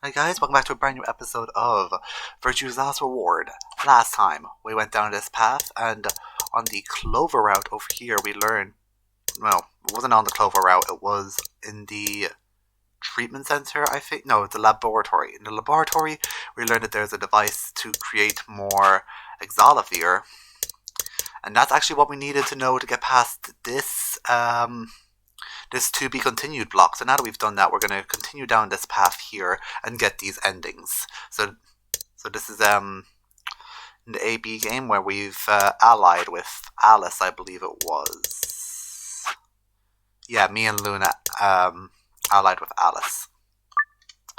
Hi guys, welcome back to a brand new episode of Virtue's Last Reward. Last time we went down this path and on the Clover route over here we learned, well, it wasn't on the Clover route, it was in the treatment center, I think. No, the laboratory. In the laboratory we learned that there's a device to create more Exolavir, and that's actually what we needed to know to get past this this to be continued block. So now that we've done that, we're going to continue down this path here and get these endings. So this is in the AB game where we've allied with Alice, I believe it was. Yeah, me and Luna allied with Alice.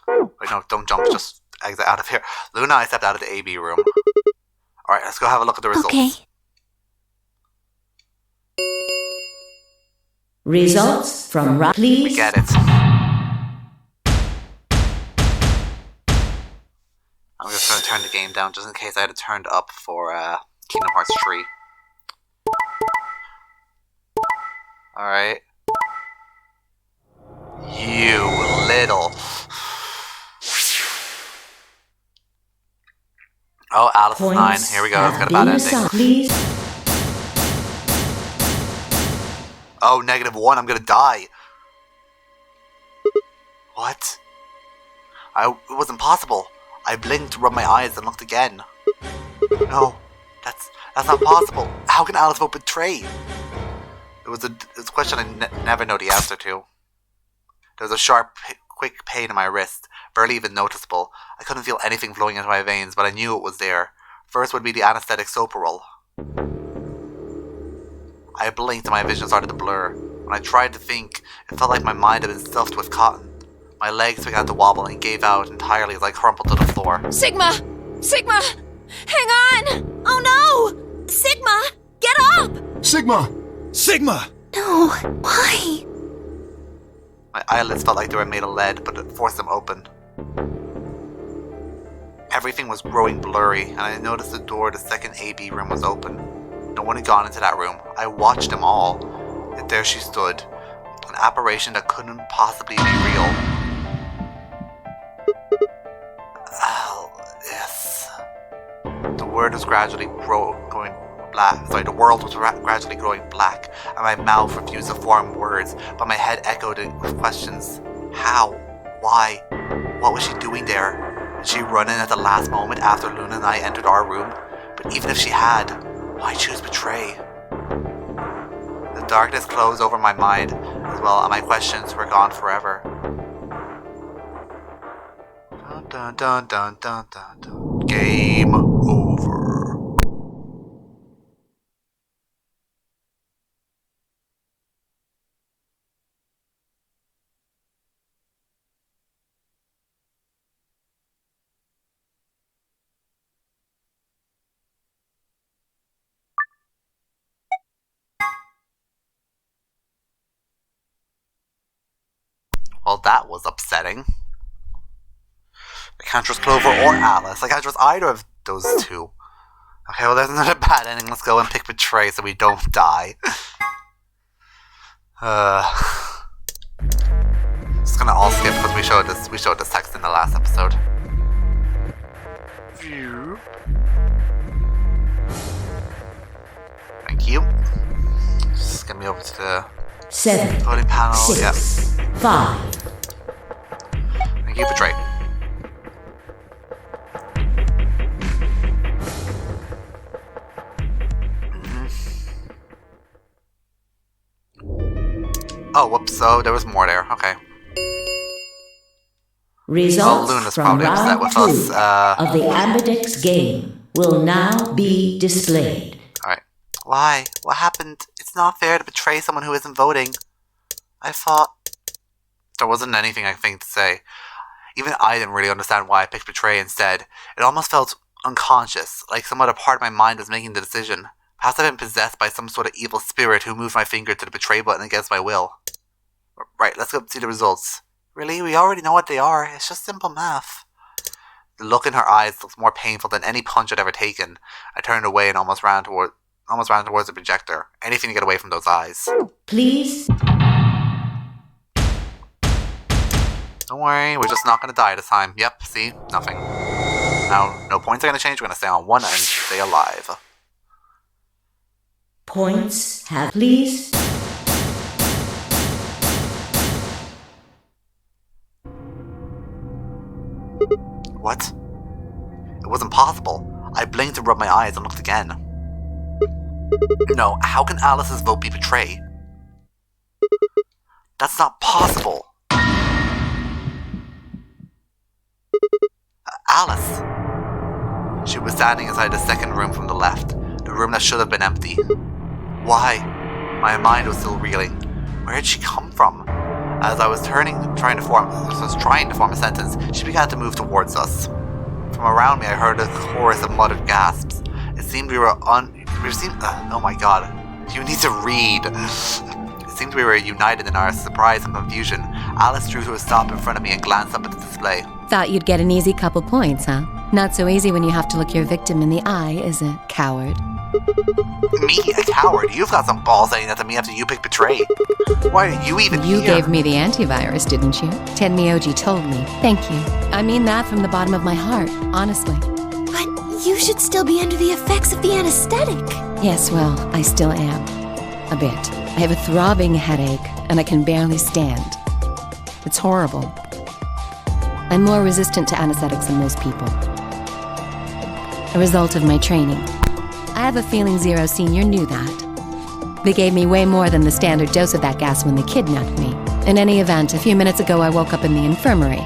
Wait, no, don't jump, just exit out of here. Luna, I stepped out of the AB room. Alright, let's go have a look at the results. Okay. Results from please. We get it. I'm just going to turn the game down just in case I had it turned up for Kingdom Hearts 3. Alright. You little... Oh, Alice is 9. Here we go. Let's get a bad ending. Please. Oh, -1. I'm gonna die. What? It wasn't possible. I blinked, rubbed my eyes, and looked again. No, that's not possible. How can Alice vote betray? It was a question I never know the answer to. There was a sharp, quick pain in my wrist, barely even noticeable. I couldn't feel anything flowing into my veins, but I knew it was there. First would be the anesthetic Soparil. I blinked and my vision started to blur. When I tried to think, it felt like my mind had been stuffed with cotton. My legs began to wobble and gave out entirely as I crumpled to the floor. Sigma! Sigma! Hang on! Oh no! Sigma! Get up! Sigma! Sigma! No, why? My eyelids felt like they were made of lead, but it forced them open. Everything was growing blurry, and I noticed the door to the second AB room was open. No one had gone into that room. I watched them all. Yet there she stood, an apparition that couldn't possibly be real. Alice. The world was gradually going black. The world was gradually growing black, and my mouth refused to form words, but my head echoed it with questions. How? Why? What was she doing there? Did she run in at the last moment after Luna and I entered our room? But even if she had, why choose betray? The darkness closed over my mind as well, and my questions were gone forever. Dun dun dun dun dun dun. Game over. Well, that was upsetting. I can't trust Clover or Alice. I can't trust either of those two. Okay, well, there's another bad ending. Let's go and pick Betray so we don't die. Just gonna all skip because we showed this text in the last episode. Thank you. Just get me over to the 7, voting panel. 6, 5. Thank you, Betray. Oh, whoops, so there was more there. Okay. Results Luna's from probably upset round with 2 us. of the Ambidex game will now be displayed. Alright. Why? What happened? It's not fair to betray someone who isn't voting. I thought... There wasn't anything I think to say. Even I didn't really understand why I picked Betray instead. It almost felt unconscious, like some other part of my mind was making the decision. Perhaps I've been possessed by some sort of evil spirit who moved my finger to the Betray button against my will. Right, let's go see the results. Really? We already know what they are. It's just simple math. The look in her eyes looked more painful than any punch I'd ever taken. I turned away and almost ran towards the projector. Anything to get away from those eyes. Please. Don't worry, we're just not gonna die this time. Yep, see? Nothing. Now, no points are gonna change. We're gonna stay on one and stay alive. Points have please. What? It wasn't possible. I blinked and rubbed my eyes and looked again. No, how can Alice's vote be betrayed? That's not possible. Alice! She was standing inside the second room from the left, the room that should have been empty. Why? My mind was still reeling. Where had she come from? As I was trying to form a sentence, she began to move towards us. From around me, I heard a chorus of muttered gasps. It seemed oh my god, you need to read. It seemed we were united in our surprise and confusion. Alice drew to a stop in front of me and glanced up at the display. Thought you'd get an easy couple points, huh? Not so easy when you have to look your victim in the eye, is it, coward? Me? A coward? You've got some balls saying that to me after you picked Betray. Why are you even here? You gave me the antivirus, didn't you? Tenmyoji told me. Thank you. I mean that from the bottom of my heart, honestly. But you should still be under the effects of the anesthetic. Yes, well, I still am. A bit. I have a throbbing headache, and I can barely stand. It's horrible. I'm more resistant to anesthetics than most people. A result of my training. I have a feeling Zero Senior knew that. They gave me way more than the standard dose of that gas when they kidnapped me. In any event, a few minutes ago I woke up in the infirmary.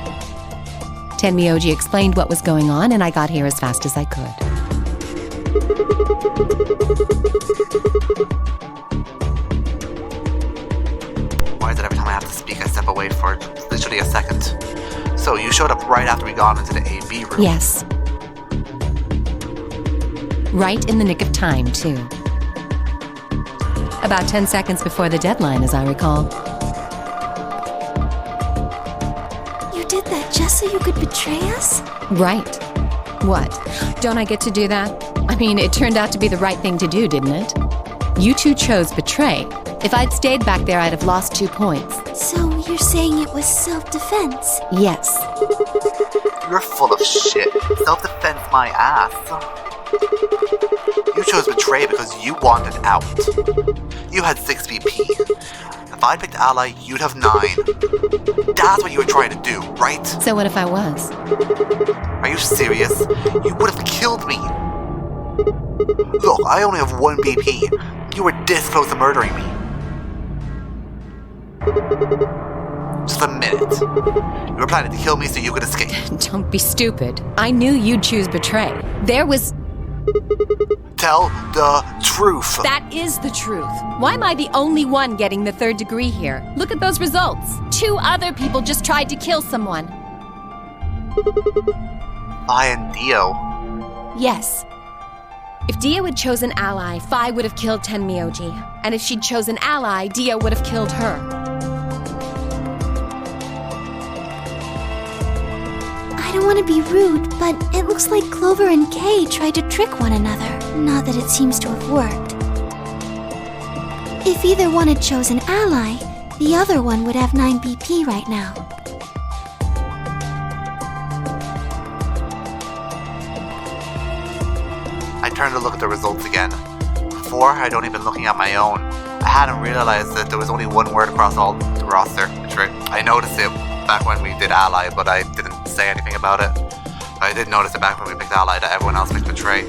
Tenmyoji explained what was going on, and I got here as fast as I could. Why is it every time I have to speak I step away for literally a second? So you showed up right after we got into the AB room? Yes. Right in the nick of time, too. About 10 seconds before the deadline, as I recall. You did that just so you could betray us? Right. What? Don't I get to do that? I mean, it turned out to be the right thing to do, didn't it? You two chose betray. If I'd stayed back there, I'd have lost 2 points. So you're saying it was self-defense? Yes. You're full of shit. Self-defense my ass. You chose Betray because you wanted out. You had 6 BP. If I picked Ally, you'd have 9. That's what you were trying to do, right? So what if I was? Are you serious? You would have killed me. Look, I only have 1 BP. You were this close to murdering me. Just a minute. You were planning to kill me so you could escape. Don't be stupid. I knew you'd choose betray. There was... Tell the truth. That is the truth. Why am I the only one getting the 3rd degree here? Look at those results. 2 other people just tried to kill someone. I and Dio. Yes. If Dio had chosen Ally, Fi would have killed Tenmyoji. And if she'd chosen Ally, Dio would have killed her. I don't want to be rude, but it looks like Clover and Kay tried to trick one another. Not that it seems to have worked. If either one had chosen Ally, the other one would have 9 BP right now. I turned to look at the results again. Before, I'd only been looking at my own. I hadn't realized that there was only one word across all the roster. I noticed it back when we did Ally, but I didn't say anything about it. I did notice it back when we picked Ally that everyone else picked Betray.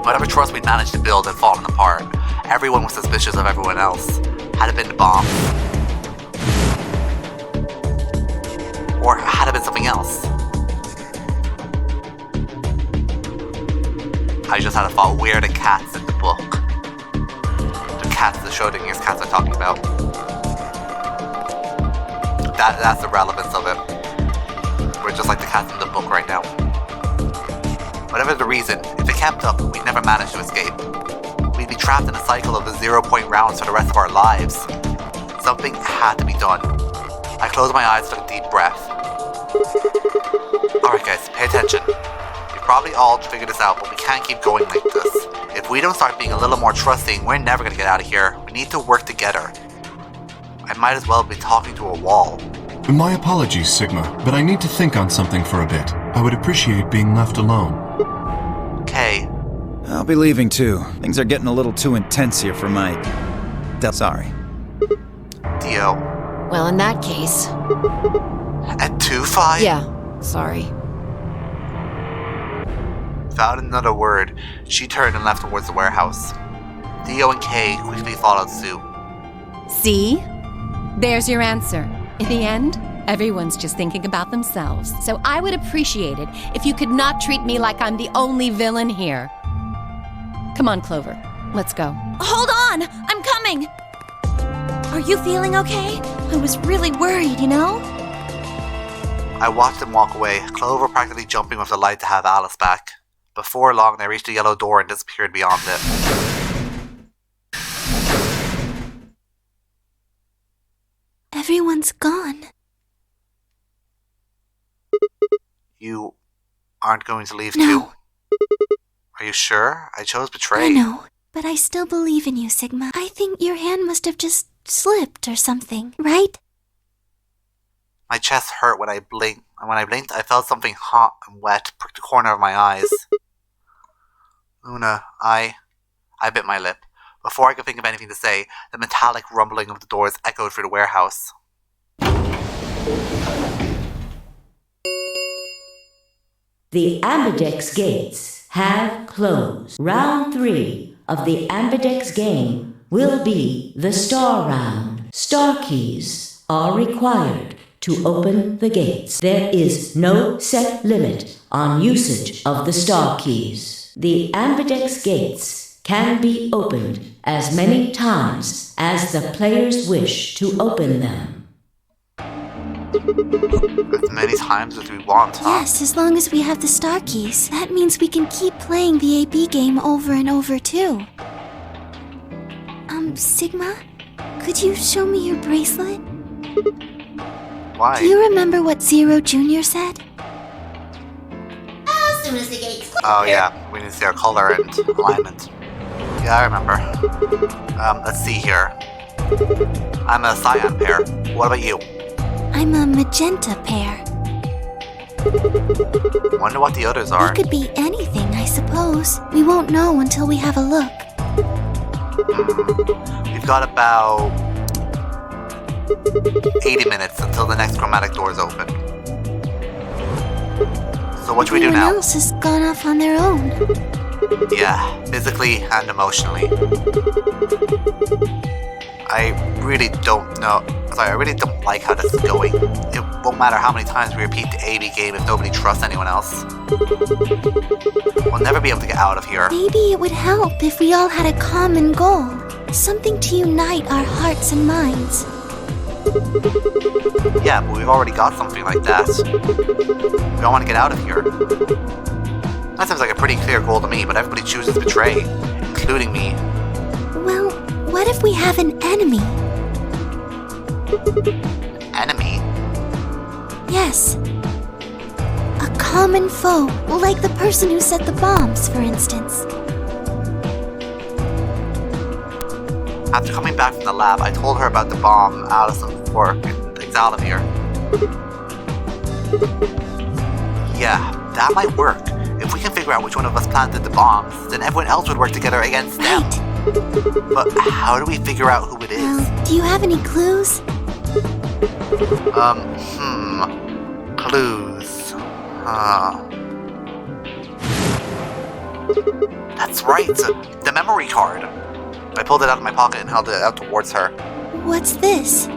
Whatever trust we'd managed to build had fallen apart. Everyone was suspicious of everyone else. Had it been the bomb? Or had it been something else? I just had a thought, where are the cats in the book? The cats, the Schrodinger's cats I'm talking about. That's the relevance of it. We're just like the cats in the book right now. Whatever the reason, if it kept up, we'd never manage to escape. We'd be trapped in a cycle of 0-point rounds for the rest of our lives. Something had to be done. I closed my eyes, took a deep breath. Alright guys, pay attention. You've probably all figured this out, but we can't keep going like this. If we don't start being a little more trusting, we're never gonna get out of here. We need to work together. I might as well be talking to a wall. My apologies, Sigma, but I need to think on something for a bit. I would appreciate being left alone. Kay. I'll be leaving too. Things are getting a little too intense here for my... Sorry. Dio. Well, in that case... At 2-5? Yeah, sorry. Without another word, she turned and left towards the warehouse. Dio and Kay quickly followed suit. See? There's your answer. In the end, everyone's just thinking about themselves. So I would appreciate it if you could not treat me like I'm the only villain here. Come on, Clover. Let's go. Hold on! I'm coming! Are you feeling okay? I was really worried, you know? I watched them walk away, Clover practically jumping with delight to have Alice back. Before long, they reached the yellow door and disappeared beyond it. Everyone's gone. You aren't going to leave No. too? Are you sure? I chose Betray. I know, but I still believe in you, Sigma. I think your hand must have just slipped or something, right? My chest hurt when I blinked, and when I blinked, I felt something hot and wet prick the corner of my eyes. Luna, I bit my lip. Before I could think of anything to say, the metallic rumbling of the doors echoed through the warehouse. The Ambidex gates have closed. Round 3 of the Ambidex game will be the Star Round. Star keys are required to open the gates. There is no set limit on usage of the Star keys. The Ambidex gates can be opened as many times as the players wish to open them. As many times as we want, huh? Yes, as long as we have the star keys. That means we can keep playing the AB game over and over, too. Sigma? Could you show me your bracelet? Why? Do you remember what Zero Jr. said? As soon as the gates close. Oh yeah, we need to see our color and alignment. Yeah, I remember. Let's see here. I'm a cyan pair. What about you? I'm a magenta pair. Wonder what the others are. We could be anything, I suppose. We won't know until we have a look. We've got about 80 minutes until the next chromatic door is open. So what should we do now? Everyone else has gone off on their own. Yeah, physically and emotionally. I really don't like how this is going. It won't matter how many times we repeat the AB game if nobody trusts anyone else. We'll never be able to get out of here. Maybe it would help if we all had a common goal. Something to unite our hearts and minds. Yeah, but we've already got something like that. We don't want to get out of here. That seems like a pretty clear goal to me, but everybody chooses Betray, including me. Well, what if we have an enemy? Enemy? Yes. A common foe, like the person who set the bombs, for instance. After coming back from the lab, I told her about the bomb, Allison, Fork, and Xalavir. Yeah, that might work. If we can figure out which one of us planted the bombs, then everyone else would work together against them. Right. But how do we figure out who it is? Well, do you have any clues? Clues. That's right, the memory card. I pulled it out of my pocket and held it out towards her. What's this?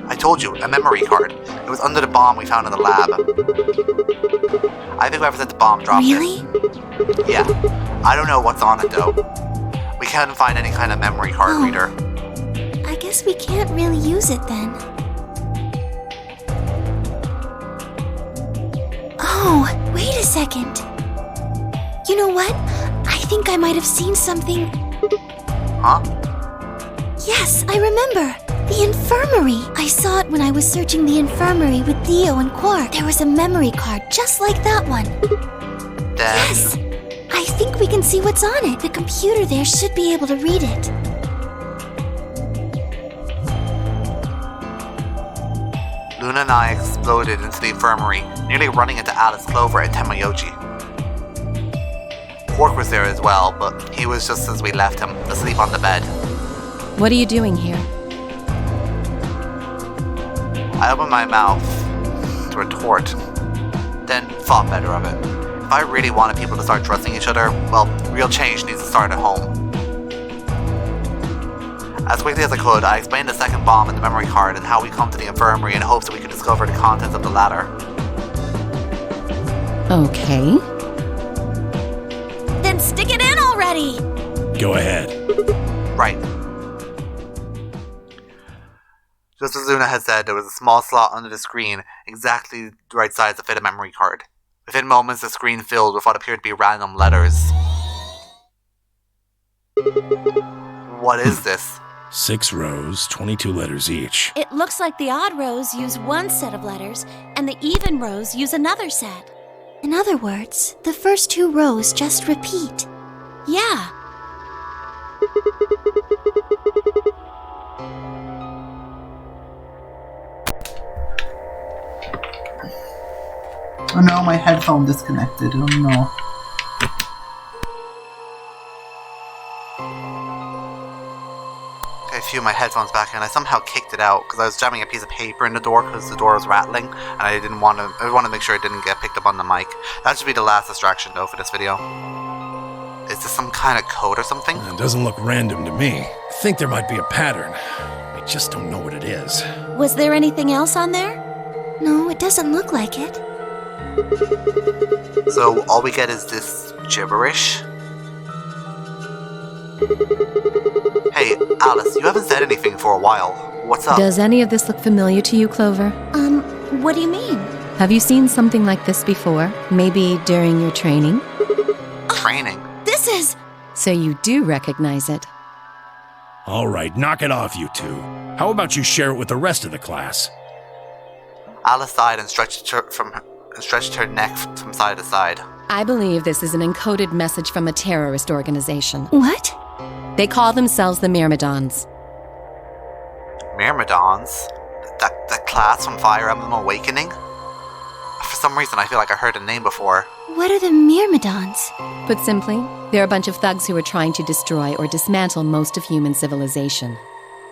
I told you, a memory card. It was under the bomb we found in the lab. I think whoever set the bomb dropped Really? it. Yeah. I don't know what's on it though. We can't find any kind of memory card Oh. reader. I guess we can't really use it then. Oh, wait a second. You know what? I think I might have seen something. Huh? Yes, I remember. The infirmary. I saw it when I was searching the infirmary with Theo and Quark. There was a memory card just like that one. Then Yes! I think we can see what's on it. The computer there should be able to read it. Luna and I exploded into the infirmary, nearly running into Alice, Clover, and Temayoji. Quark was there as well, but he was just as we left him, asleep on the bed. What are you doing here? I opened my mouth to retort, then thought better of it. If I really wanted people to start trusting each other, well, real change needs to start at home. As quickly as I could, I explained the second bomb in the memory card and how we come to the infirmary in hopes that we could discover the contents of the latter. Okay. Then stick it in already! Go ahead. Right. Just as Luna had said, there was a small slot under the screen, exactly the right size to fit a memory card. Within moments, the screen filled with what appeared to be random letters. What is this? 6 rows, 22 letters each. It looks like the odd rows use one set of letters, and the even rows use another set. In other words, the first 2 rows just repeat. Yeah. Oh no, my headphone disconnected. Oh no. I threw my headphones back in. I somehow kicked it out because I was jamming a piece of paper in the door because the door was rattling, and I wanted to make sure it didn't get picked up on the mic. That should be the last distraction though for this video. Is this some kind of code or something? It doesn't look random to me. I think there might be a pattern. I just don't know what it is. Was there anything else on there? No, it doesn't look like it. So all we get is this gibberish? Hey, Alice, you haven't said anything for a while. What's up? Does any of this look familiar to you, Clover? What do you mean? Have you seen something like this before? Maybe during your training? Training? This is... So you do recognize it. All right, knock it off, you two. How about you share it with the rest of the class? Alice sighed and stretched her neck from side to side. I believe this is an encoded message from a terrorist organization. What? They call themselves the Myrmidons. Myrmidons? That class from Fire Emblem Awakening? For some reason, I feel like I heard the name before. What are the Myrmidons? Put simply, they're a bunch of thugs who are trying to destroy or dismantle most of human civilization.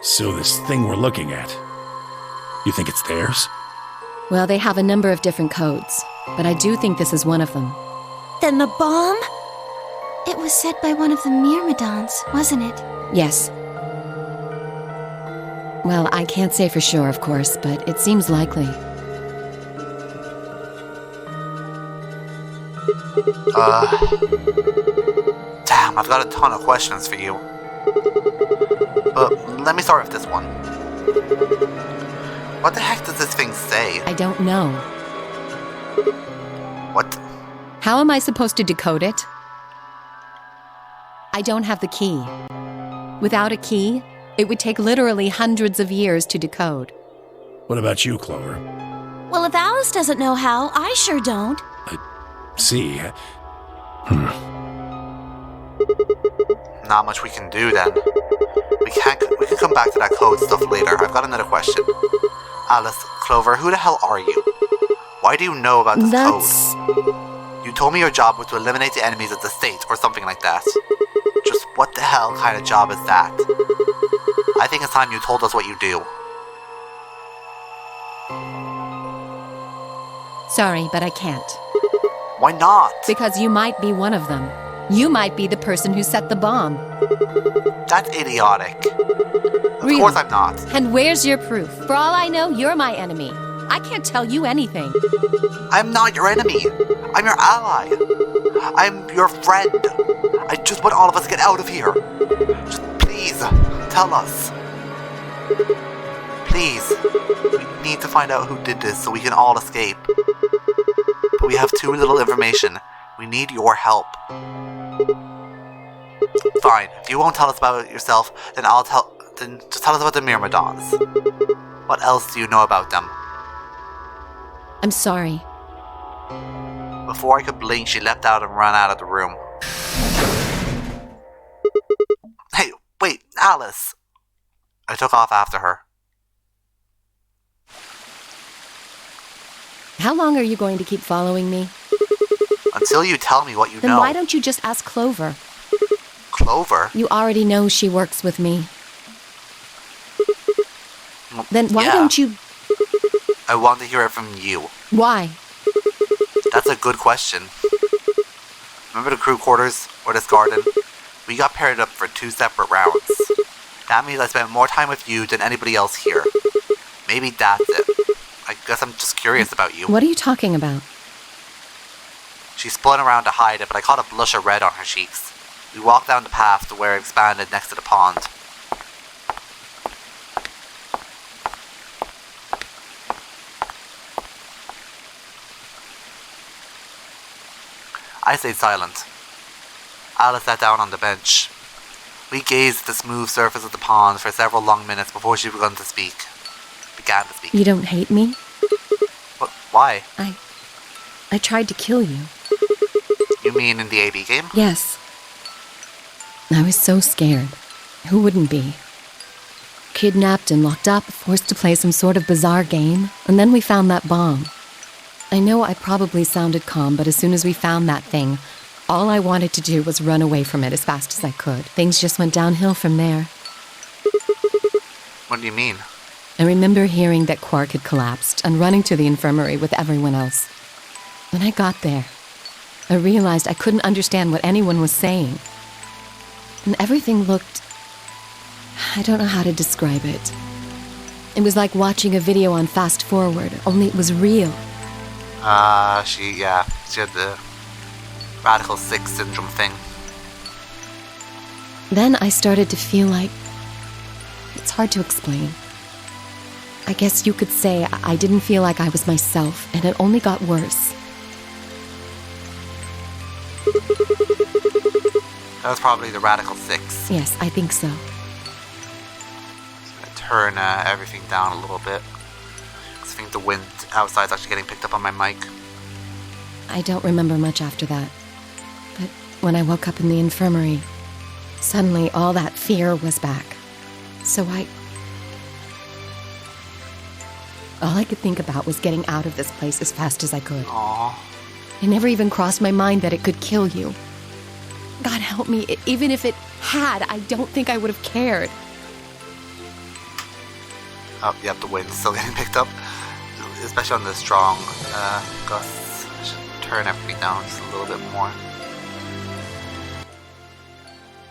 So this thing we're looking at, you think it's theirs? Well, they have a number of different codes, but I do think this is one of them. Then the bomb? It was set by one of the Myrmidons, wasn't it? Yes. Well, I can't say for sure, of course, but it seems likely. Damn, I've got a ton of questions for you. But let me start with this one. What the heck does this thing say? I don't know. What? How am I supposed to decode it? I don't have the key. Without a key, it would take literally hundreds of years to decode. What about you, Clover? Well, if Alice doesn't know how, I sure don't. See. Not much we can do then. We can come back to that code stuff later. I've got another question. Alice, Clover, who the hell are you? Why do you know about this code? You told me your job was to eliminate the enemies of the state or something like that. Just what the hell kind of job is that? I think it's time you told us what you do. Sorry, but I can't. Why not? Because you might be one of them. You might be the person who set the bomb. That's idiotic. Of Really? course I'm not. And where's your proof? For all I know, you're my enemy. I can't tell you anything. I'm not your enemy. I'm your ally. I'm your friend. I just want all of us to get out of here. Just please, tell us. Please. We need to find out who did this so we can all escape. But we have too little information. We need your help. Fine. If you won't tell us about it yourself, then then just tell us about the Myrmidons. What else do you know about them? I'm sorry. Before I could blink, she leapt out and ran out of the room. Hey, wait, Alice! I took off after her. How long are you going to keep following me? Until you tell me what you Then know. why don't you just ask Clover? Clover? You already know she works with me. Well, Then why yeah. don't you... I want to hear it from you. Why? That's a good question. Remember the crew quarters or this garden? We got paired up for 2 separate rounds. That means I spent more time with you than anybody else here. Maybe that's it. I guess I'm just curious about you. What are you talking about? She spun around to hide it, but I caught a blush of red on her cheeks. We walked down the path to where it expanded next to the pond. I stayed silent. Alice sat down on the bench. We gazed at the smooth surface of the pond for several long minutes before she began to speak. You don't hate me? What? Why? I tried to kill you. You mean in the AB game? Yes. I was so scared. Who wouldn't be? Kidnapped and locked up, forced to play some sort of bizarre game, and then we found that bomb. I know I probably sounded calm, but as soon as we found that thing, all I wanted to do was run away from it as fast as I could. Things just went downhill from there. What do you mean? I remember hearing that Quark had collapsed and running to the infirmary with everyone else. When I got there, I realized I couldn't understand what anyone was saying. And everything looked... I don't know how to describe it. It was like watching a video on fast forward, only it was real. She had the Radical 6 syndrome thing. Then I started to feel like... It's hard to explain. I guess you could say I didn't feel like I was myself, and it only got worse. That was probably the Radical 6. Yes, I think so. Turn everything down a little bit. I think the wind outside is actually getting picked up on my mic. I don't remember much after that. But when I woke up in the infirmary, suddenly all that fear was back. So all I could think about was getting out of this place as fast as I could. Aww. It never even crossed my mind that it could kill you. God help me, even if it had, I don't think I would have cared. Oh, yep, the wind's still getting picked up. Especially on the strong gusts. I should turn everything down just a little bit more.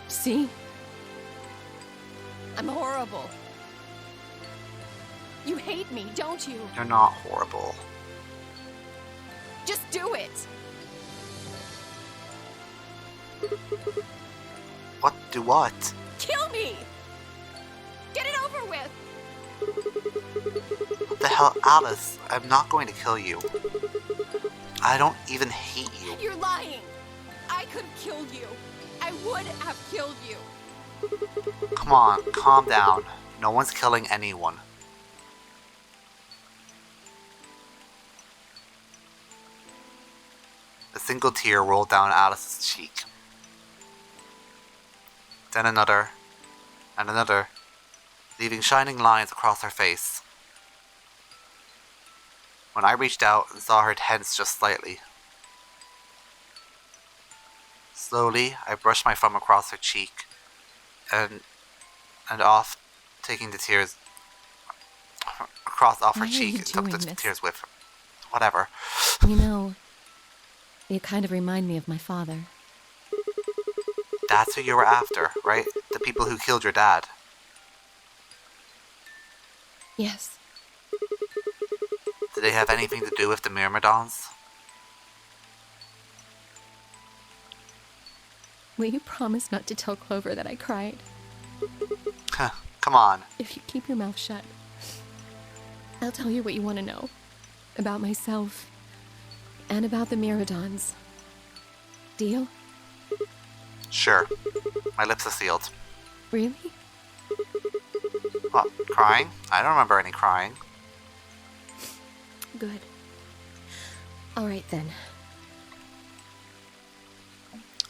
See? I'm horrible. You hate me, don't you? You're not horrible. Just do it! What? Do what? Kill me! Get it over with! What the hell, Alice? I'm not going to kill you. I don't even hate you. You're lying! I could have killed you. I would have killed you. Come on, calm down. No one's killing anyone. A single tear rolled down Alice's cheek. Then another, and another, leaving shining lines across her face. When I reached out and saw her tense just slightly. Slowly, I brushed my thumb across her cheek, and off, taking the tears off her Why are cheek you and took the doing this? tears with her. Whatever. You know, you kind of remind me of my father. That's who you were after, right? The people who killed your dad. Yes. Did they have anything to do with the Myrmidons? Will you promise not to tell Clover that I cried? Come on. If you keep your mouth shut, I'll tell you what you want to know. About myself. And about the Myrmidons. Deal? Sure. My lips are sealed. Really? What, crying? I don't remember any crying. Good. All right then.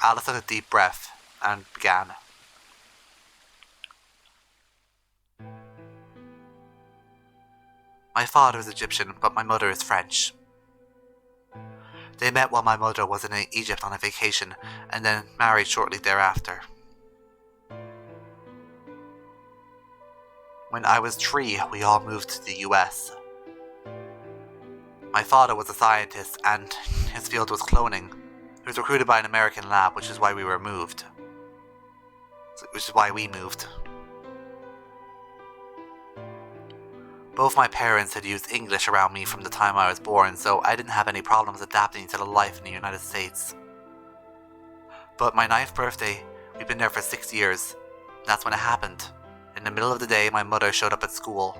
Alice took a deep breath and began. My father is Egyptian, but my mother is French. They met while my mother was in Egypt on a vacation, and then married shortly thereafter. When I was 3, we all moved to the US. My father was a scientist, and his field was cloning. He was recruited by an American lab, which is why we moved. Both my parents had used English around me from the time I was born, so I didn't have any problems adapting to the life in the United States. But my 9th birthday, we'd been there for 6 years. That's when it happened. In the middle of the day, my mother showed up at school.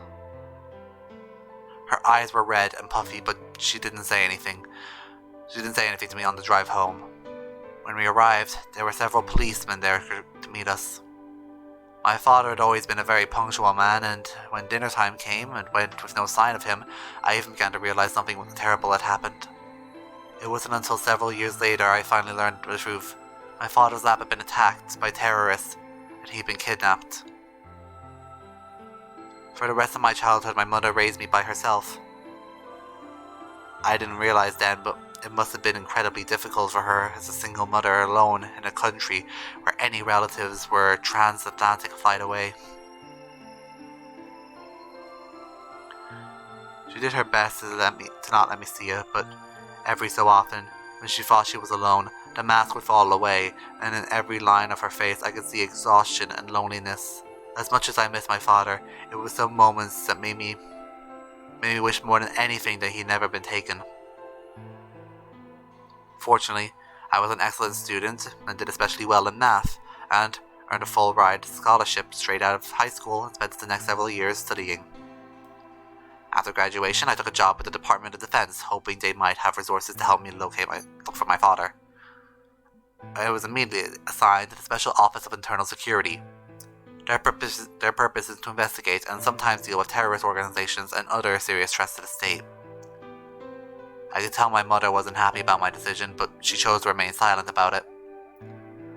Her eyes were red and puffy, but she didn't say anything. She didn't say anything to me on the drive home. When we arrived, there were several policemen there to meet us. My father had always been a very punctual man, and when dinner time came and went with no sign of him, I even began to realize something terrible had happened. It wasn't until several years later I finally learned the truth. My father's lab had been attacked by terrorists, and he'd been kidnapped. For the rest of my childhood, my mother raised me by herself. I didn't realize then, but it must have been incredibly difficult for her as a single mother alone in a country where any relatives were transatlantic flight away. She did her best to not let me see it, but every so often, when she thought she was alone, the mask would fall away, and in every line of her face I could see exhaustion and loneliness. As much as I miss my father, it was some moments that made me wish more than anything that he'd never been taken. Fortunately, I was an excellent student and did especially well in math, and earned a full-ride scholarship straight out of high school and spent the next several years studying. After graduation, I took a job with the Department of Defense, hoping they might have resources to help me look for my father. I was immediately assigned to the Special Office of Internal Security. Their purpose is to investigate and sometimes deal with terrorist organizations and other serious threats to the state. I could tell my mother wasn't happy about my decision, but she chose to remain silent about it.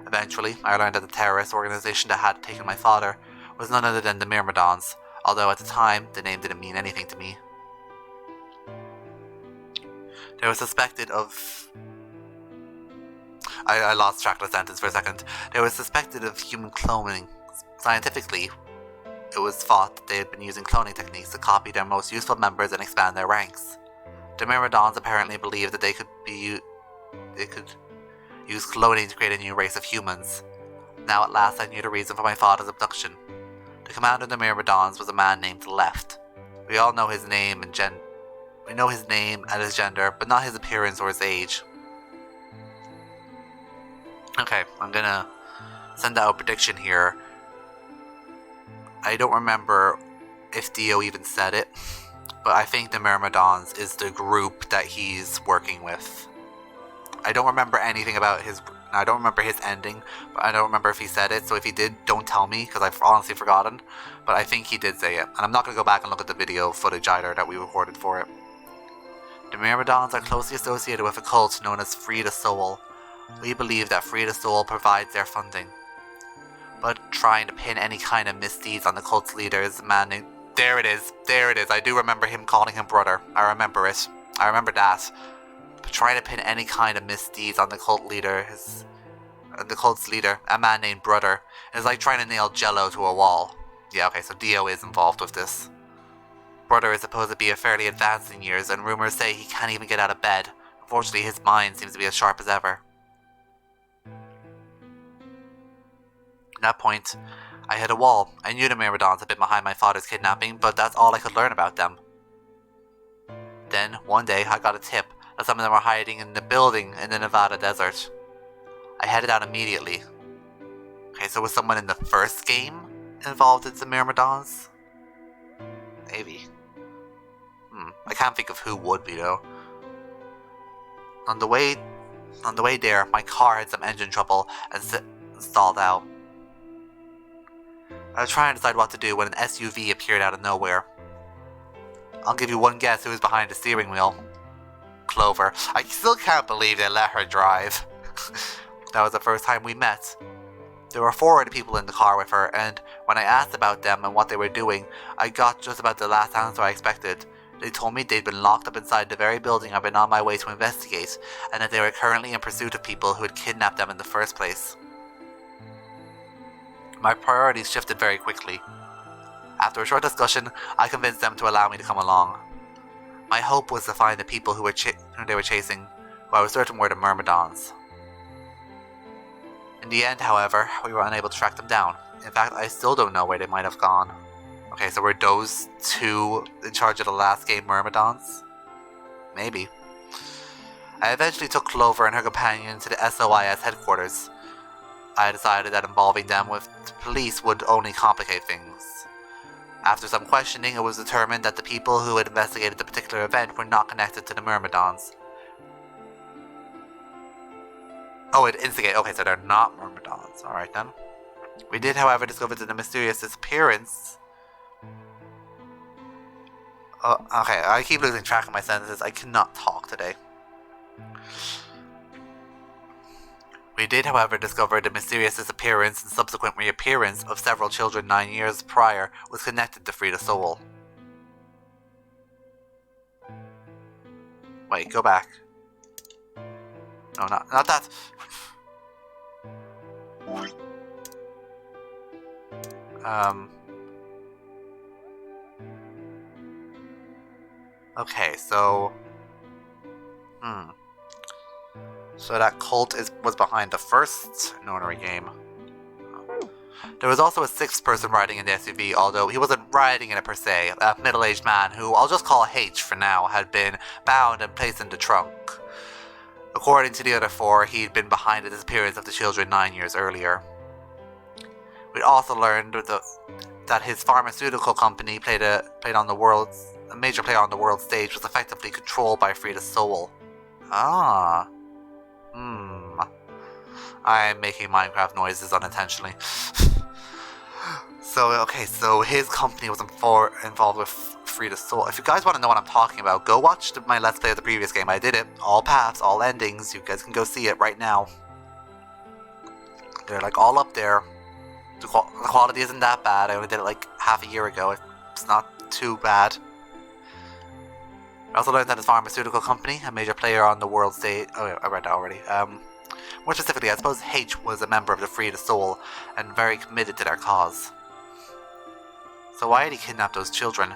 Eventually, I learned that the terrorist organization that had taken my father was none other than the Myrmidons, although at the time, the name didn't mean anything to me. They were suspected of... I lost track of the sentence for a second. They were suspected of human cloning. Scientifically, it was thought that they had been using cloning techniques to copy their most useful members and expand their ranks. The Myrmidons apparently believed that they could use cloning to create a new race of humans. Now at last I knew the reason for my father's abduction. The commander of the Myrmidons was a man named Left. We all know his name and we know his name and his gender, but not his appearance or his age. Okay, I'm gonna send out a prediction here. I don't remember if Dio even said it, but I think the Myrmidons is the group that he's working with. I don't remember anything about I don't remember his ending, but I don't remember if he said it, so if he did, don't tell me, because I've honestly forgotten, but I think he did say it, and I'm not going to go back and look at the video footage either that we recorded for it. The Myrmidons are closely associated with a cult known as Free the Soul. We believe that Free the Soul provides their funding. But trying to pin any kind of misdeeds on the cult's leader is a man named... There it is, I do remember him calling him brother. I remember that. But trying to pin any kind of misdeeds on the cult leader the cult's leader, a man named Brother, is like trying to nail Jello to a wall. Yeah, okay, so Dio is involved with this. Brother is supposed to be a fairly advanced in years, and rumors say he can't even get out of bed. Unfortunately, his mind seems to be as sharp as ever. At that point, I hit a wall. I knew the Myrmidons had been behind my father's kidnapping, but that's all I could learn about them. Then, one day, I got a tip that some of them were hiding in the building in the Nevada desert. I headed out immediately. Okay, so was someone in the first game involved in the Myrmidons? Maybe. I can't think of who would be though. On the way there, my car had some engine trouble and stalled out. I was trying to decide what to do when an SUV appeared out of nowhere. I'll give you one guess who was behind the steering wheel. Clover. I still can't believe they let her drive. That was the first time we met. There were 4 other people in the car with her, and when I asked about them and what they were doing, I got just about the last answer I expected. They told me they'd been locked up inside the very building I've been on my way to investigate, and that they were currently in pursuit of people who had kidnapped them in the first place. My priorities shifted very quickly. After a short discussion, I convinced them to allow me to come along. My hope was to find the people who they were chasing, who I was certain were the Myrmidons. In the end, however, we were unable to track them down. In fact, I still don't know where they might have gone. Okay, so were those two in charge of the last game Myrmidons? Maybe. I eventually took Clover and her companion to the SOIS headquarters. I decided that involving them with the police would only complicate things. After some questioning, it was determined that the people who had investigated the particular event were not connected to the Myrmidons. Oh, it instigate. Okay, so they're not Myrmidons. Alright then. We did, however, discover that the mysterious disappearance... okay, I keep losing track of my sentences. I cannot talk today. We did, however, discover the mysterious disappearance and subsequent reappearance of several children 9 years prior was connected to Frida Soul. Wait, go back. No, not that. Okay, so... So that cult was behind the first Nonary game. There was also a sixth person riding in the SUV, although he wasn't riding in it per se. A middle-aged man, who I'll just call H for now, had been bound and placed in the trunk. According to the other four, he'd been behind the disappearance of the children 9 years earlier. We'd also learned that his pharmaceutical company played a major player on the world stage was effectively controlled by Frida Soul. Ah. I'm making Minecraft noises unintentionally. So his company was involved with Frida Soul. If you guys want to know what I'm talking about, go watch my Let's Play of the previous game. I did it. All paths, all endings. You guys can go see it right now. They're like all up there. The quality isn't that bad. I only did it like half a year ago. It's not too bad. I also learned that his pharmaceutical company, a major player on the world stage... Oh, yeah, I read that already. More specifically, I suppose H was a member of the Frida Soul and very committed to their cause. So why had he kidnapped those children?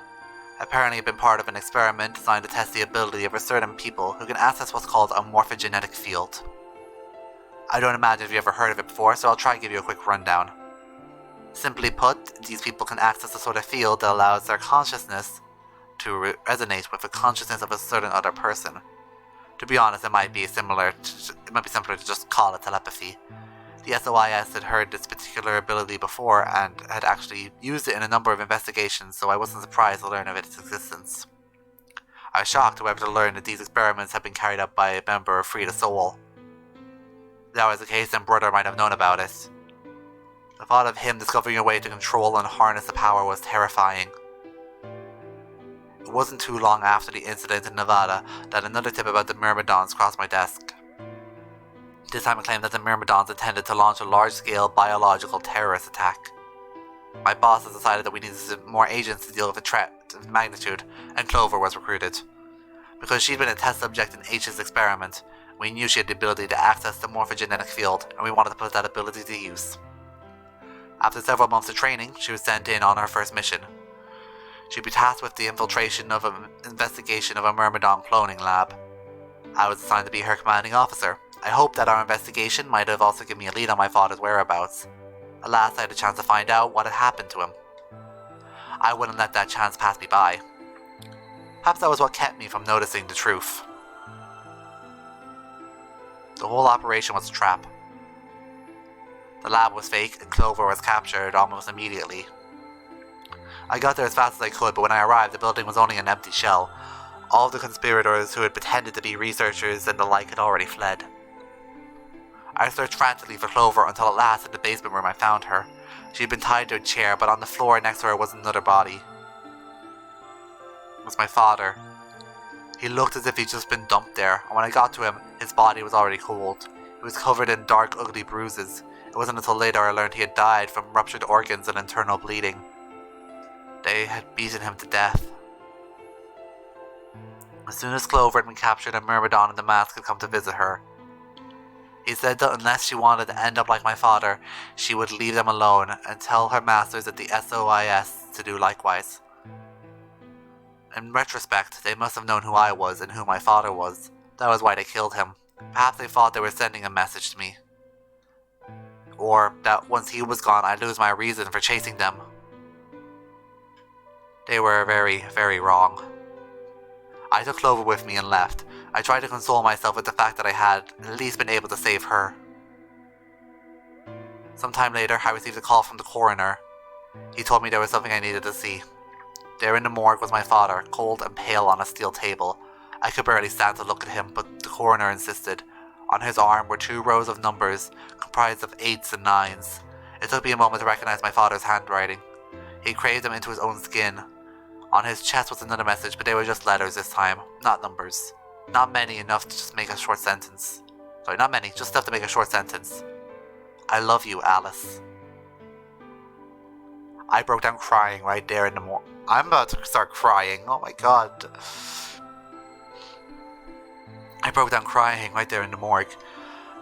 Apparently he had been part of an experiment designed to test the ability of certain people who can access what's called a morphogenetic field. I don't imagine if you ever heard of it before, so I'll try and give you a quick rundown. Simply put, these people can access a sort of field that allows their consciousness to resonate with the consciousness of a certain other person. To be honest, it might be simpler to just call it telepathy. The SOIS had heard this particular ability before and had actually used it in a number of investigations, so I wasn't surprised to learn of its existence. I was shocked, however, to learn that these experiments had been carried out by a member of Frida Soul. If that was the case, then Brother might have known about it. The thought of him discovering a way to control and harness the power was terrifying. It wasn't too long after the incident in Nevada that another tip about the Myrmidons crossed my desk. This time it claimed that the Myrmidons intended to launch a large-scale biological terrorist attack. My bosses decided that we needed more agents to deal with the threat of magnitude, and Clover was recruited. Because she'd been a test subject in H's experiment, we knew she had the ability to access the morphogenetic field, and we wanted to put that ability to use. After several months of training, she was sent in on her first mission. She'd be tasked with the infiltration of an investigation of a Myrmidon cloning lab. I was assigned to be her commanding officer. I hoped that our investigation might have also given me a lead on my father's whereabouts. Alas, I had a chance to find out what had happened to him. I wouldn't let that chance pass me by. Perhaps that was what kept me from noticing the truth. The whole operation was a trap. The lab was fake, and Clover was captured almost immediately. I got there as fast as I could, but when I arrived, the building was only an empty shell. All of the conspirators who had pretended to be researchers and the like had already fled. I searched frantically for Clover until at last in the basement room I found her. She had been tied to a chair, but on the floor next to her was another body. It was my father. He looked as if he'd just been dumped there, and when I got to him, his body was already cold. He was covered in dark, ugly bruises. It wasn't until later I learned he had died from ruptured organs and internal bleeding. They had beaten him to death. As soon as Clover had been captured and Myrmidon in the mask had come to visit her, he said that unless she wanted to end up like my father, she would leave them alone and tell her masters at the SOIS to do likewise. In retrospect, they must have known who I was and who my father was. That was why they killed him. Perhaps they thought they were sending a message to me. Or that once he was gone, I'd lose my reason for chasing them. They were very, very wrong. I took Clover with me and left. I tried to console myself with the fact that I had at least been able to save her. Sometime later, I received a call from the coroner. He told me there was something I needed to see. There in the morgue was my father, cold and pale on a steel table. I could barely stand to look at him, but the coroner insisted. On his arm were 2 rows of numbers, comprised of 8s and 9s. It took me a moment to recognize my father's handwriting. He craved them into his own skin. On his chest was another message, but they were just letters this time, not numbers. Not many, enough to just make a short sentence. Sorry, not many, just enough to make a short sentence. I love you, Alice. I broke down crying right there in the morgue. I'm about to start crying, oh my god. I broke down crying right there in the morgue.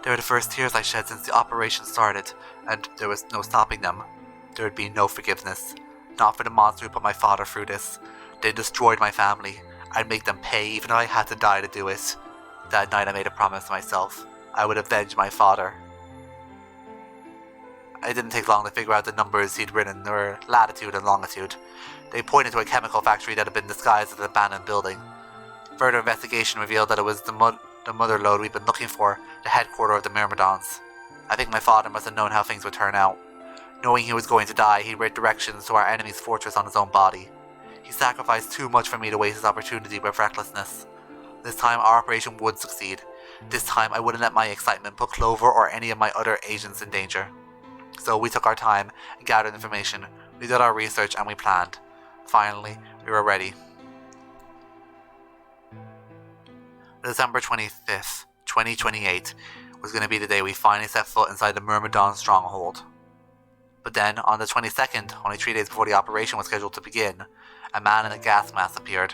They were the first tears I shed since the operation started, and there was no stopping them. There would be no forgiveness. Not for the monster who put my father through this. They destroyed my family. I'd make them pay even if I had to die to do it. That night I made a promise to myself. I would avenge my father. It didn't take long to figure out the numbers he'd written, their latitude and longitude. They pointed to a chemical factory that had been disguised as an abandoned building. Further investigation revealed that it was the mother lode we'd been looking for, the headquarters of the Myrmidons. I think my father must have known how things would turn out. Knowing he was going to die, he wrote directions to our enemy's fortress on his own body. He sacrificed too much for me to waste his opportunity with recklessness. This time our operation would succeed. This time I wouldn't let my excitement put Clover or any of my other agents in danger. So we took our time and gathered information. We did our research and we planned. Finally, we were ready. December 25th, 2028 was going to be the day we finally set foot inside the Myrmidon stronghold. But then, on the 22nd, only 3 days before the operation was scheduled to begin, a man in a gas mask appeared.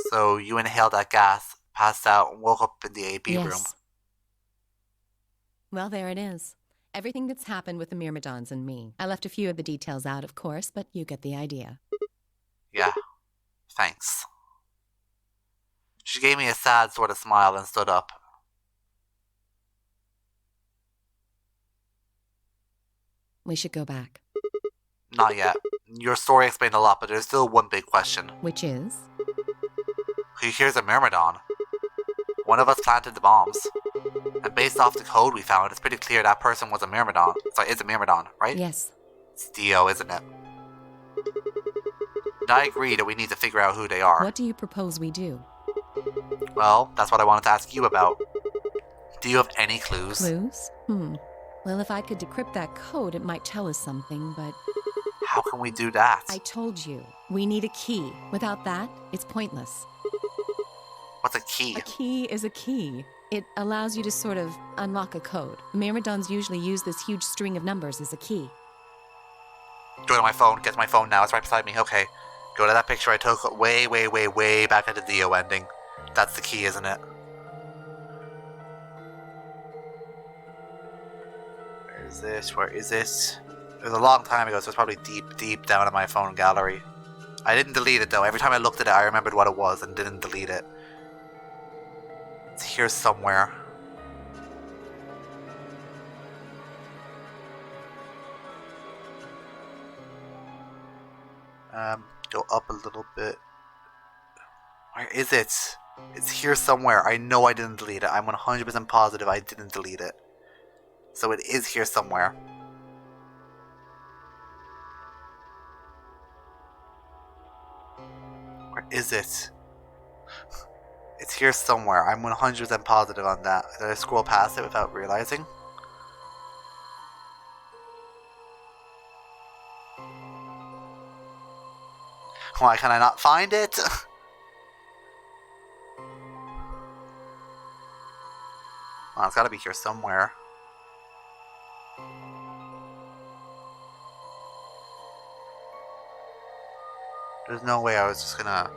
So you inhaled that gas, passed out, and woke up in the AB room. Well, there it is. Everything that's happened with the Myrmidons and me. I left a few of the details out, of course, but you get the idea. Yeah, thanks. She gave me a sad sort of smile and stood up. We should go back. Not yet. Your story explained a lot, but there's still one big question. Which is? Here's a Myrmidon. One of us planted the bombs. And based off the code we found, it's pretty clear that person was a Myrmidon. Sorry, is a Myrmidon, right? Yes. It's Dio, isn't it? And I agree that we need to figure out who they are. What do you propose we do? Well, that's what I wanted to ask you about. Do you have any clues? Clues? Well, if I could decrypt that code, it might tell us something, but... How can we do that? I told you. We need a key. Without that, it's pointless. What's a key? A key is a key. It allows you to sort of unlock a code. Myrmidons usually use this huge string of numbers as a key. Go to my phone. Get to my phone now. It's right beside me. Okay. Go to that picture I took way, way, way, way back at the Dio ending. That's the key, isn't it? Where is this? Where is it? It was a long time ago, so it's probably deep, deep down in my phone gallery. I didn't delete it though. Every time I looked at it, I remembered what it was and didn't delete it. It's here somewhere. Go up a little bit. Where is it? It's here somewhere. I know I didn't delete it. I'm 100% positive I didn't delete it. So it is here somewhere. Where is it? It's here somewhere. I'm 100% positive on that. Did I scroll past it without realizing? Why can I not find it? Well, it's gotta be here somewhere. There's no way I was just gonna...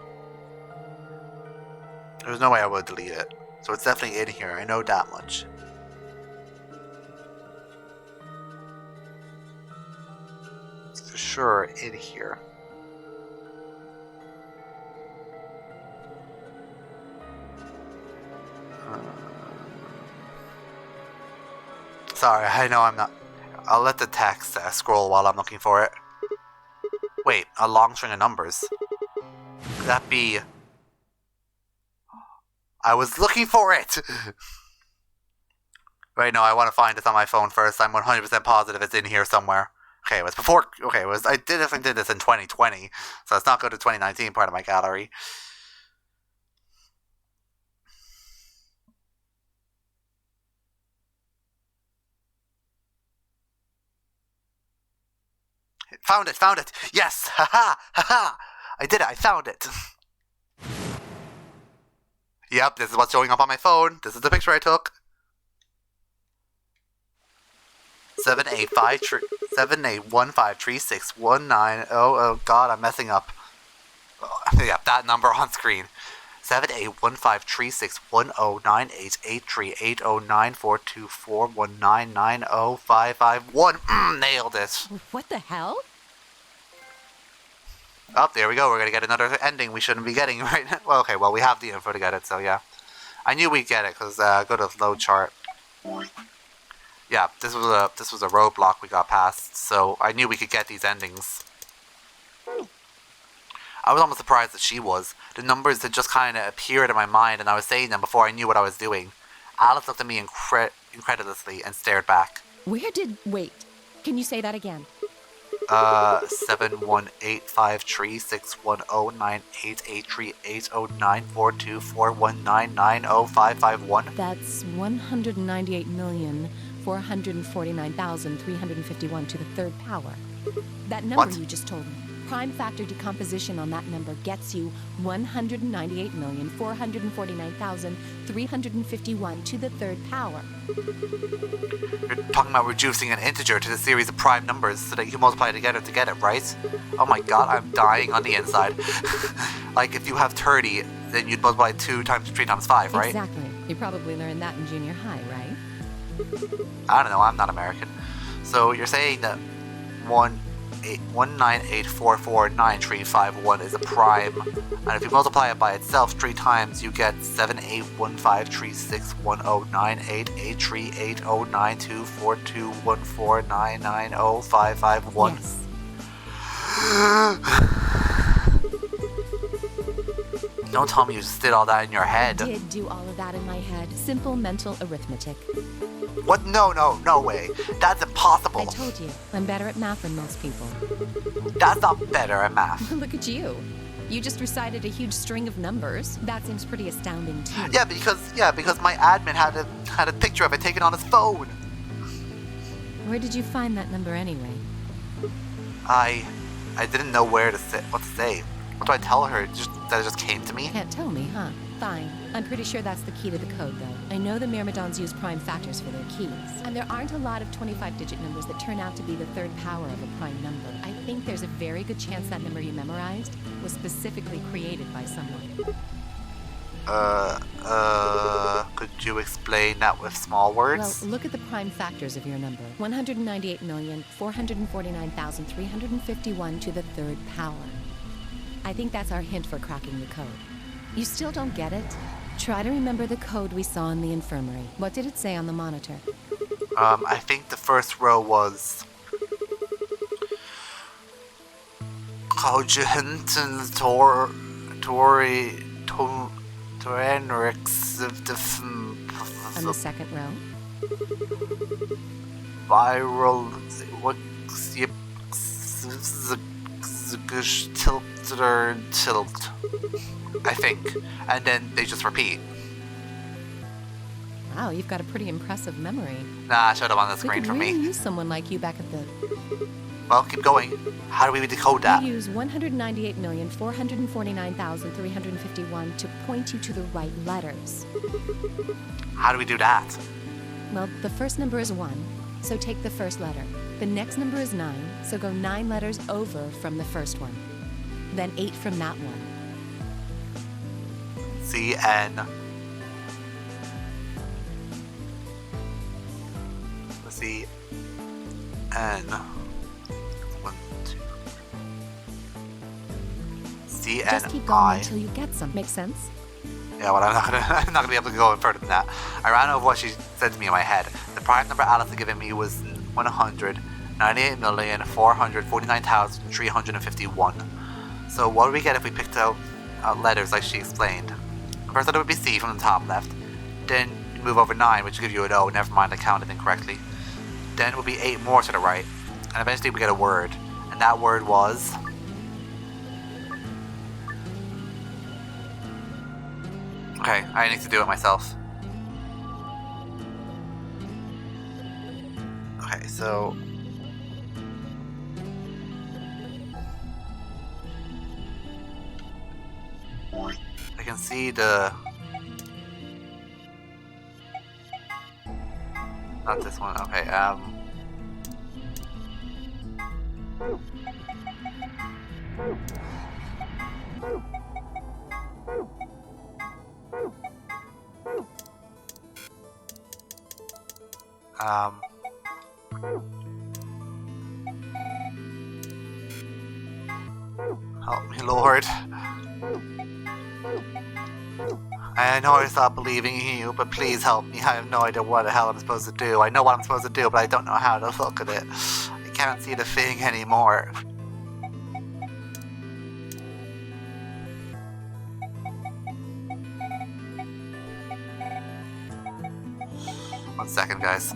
There's no way I would delete it. So it's definitely in here, I know that much. It's for sure in here. Sorry, I know I'm not... I'll let the text scroll while I'm looking for it. Wait, a long string of numbers. Could that be... I was looking for it! Right, no, I want to find this on my phone first. I'm 100% positive it's in here somewhere. Okay, it was before... Okay, it was... I definitely did this in 2020, so let's not go to 2019 part of my gallery. Found it! Yes! Haha! Haha! I did it, I found it! Yep, this is what's showing up on my phone. This is the picture I took. 78153619. Oh god, I'm messing up. Yep, that number on screen. 78153610988380942419905551. Nailed it. What the hell? Oh, there we go. We're gonna get another ending we shouldn't be getting right now. Well, okay, well, we have the info to get it, so yeah. I knew we'd get it, because go to the load chart. Yeah, this was a roadblock we got past, so I knew we could get these endings. I was almost surprised that she was. The numbers had just kind of appeared in my mind, and I was saying them before I knew what I was doing. Alice looked at me incredulously and stared back. Wait, can you say that again? 7185361098838094241990551. That's 198,449,351 to the third power. That number What? you just told me. Prime factor decomposition on that number gets you 198,449,351 to the third power. You're talking about reducing an integer to the series of prime numbers so that you can multiply together to get it, right? Oh my god, I'm dying on the inside. Like, if you have 30, then you'd multiply 2 times 3 times 5, right? Exactly. You probably learned that in junior high, right? I don't know, I'm not American. So you're saying that 198449351 is a prime, and if you multiply it by itself 3 times, you get 78153610988380924214990551. Yes. Don't tell me you just did all that in your head. I did do all of that in my head. Simple mental arithmetic. What? No way. That's impossible. I told you, I'm better at math than most people. That's not better at math. Look at you. You just recited a huge string of numbers. That seems pretty astounding too. Yeah, because my admin had a picture of it taken on his phone. Where did you find that number anyway? I didn't know what to say. What do I tell her? That it just came to me? Can't tell me, huh? Fine. I'm pretty sure that's the key to the code, though. I know the Myrmidons use prime factors for their keys. And there aren't a lot of 25-digit numbers that turn out to be the third power of a prime number. I think there's a very good chance that number you memorized was specifically created by someone. Could you explain that with small words? Well, look at the prime factors of your number. 198,449,351 to the third power. I think that's our hint for cracking the code. You still don't get it? Try to remember the code we saw in the infirmary. What did it say on the monitor? I think the first row was... Cogent Torenrix On the second row? Viral... Tilt, I think, and then they just repeat. Wow, you've got a pretty impressive memory. Nah, show them on the We screen could for really me. use someone like you back at the... Well, keep going. How do we decode that? We use 198,449,351 to point you to the right letters. How do we do that? Well, the first number is 1, so take the first letter. The next number is 9, so go 9 letters over from the first one. then 8 from that one. CN. Let's see. N. 1, 2. CN. Just keep going until you get some. Make sense? Yeah, well, I'm not gonna be able to go any further than that. I ran over what she said to me in my head. The prime number Alice had given me was 198,449,351. So what would we get if we picked out letters like she explained? First letter would be C from the top left. Then you move over 9, which will give you an O. Never mind, I counted incorrectly. Then it would be 8 more to the right. And eventually we get a word. And that word was... Okay, I need to do it myself. Okay, so... I can see the... Not this one, okay, help me, Lord. I know I stopped believing in you, but please help me. I have no idea what the hell I'm supposed to do. I know what I'm supposed to do, but I don't know how to look at it. I can't see the thing anymore. One second, guys.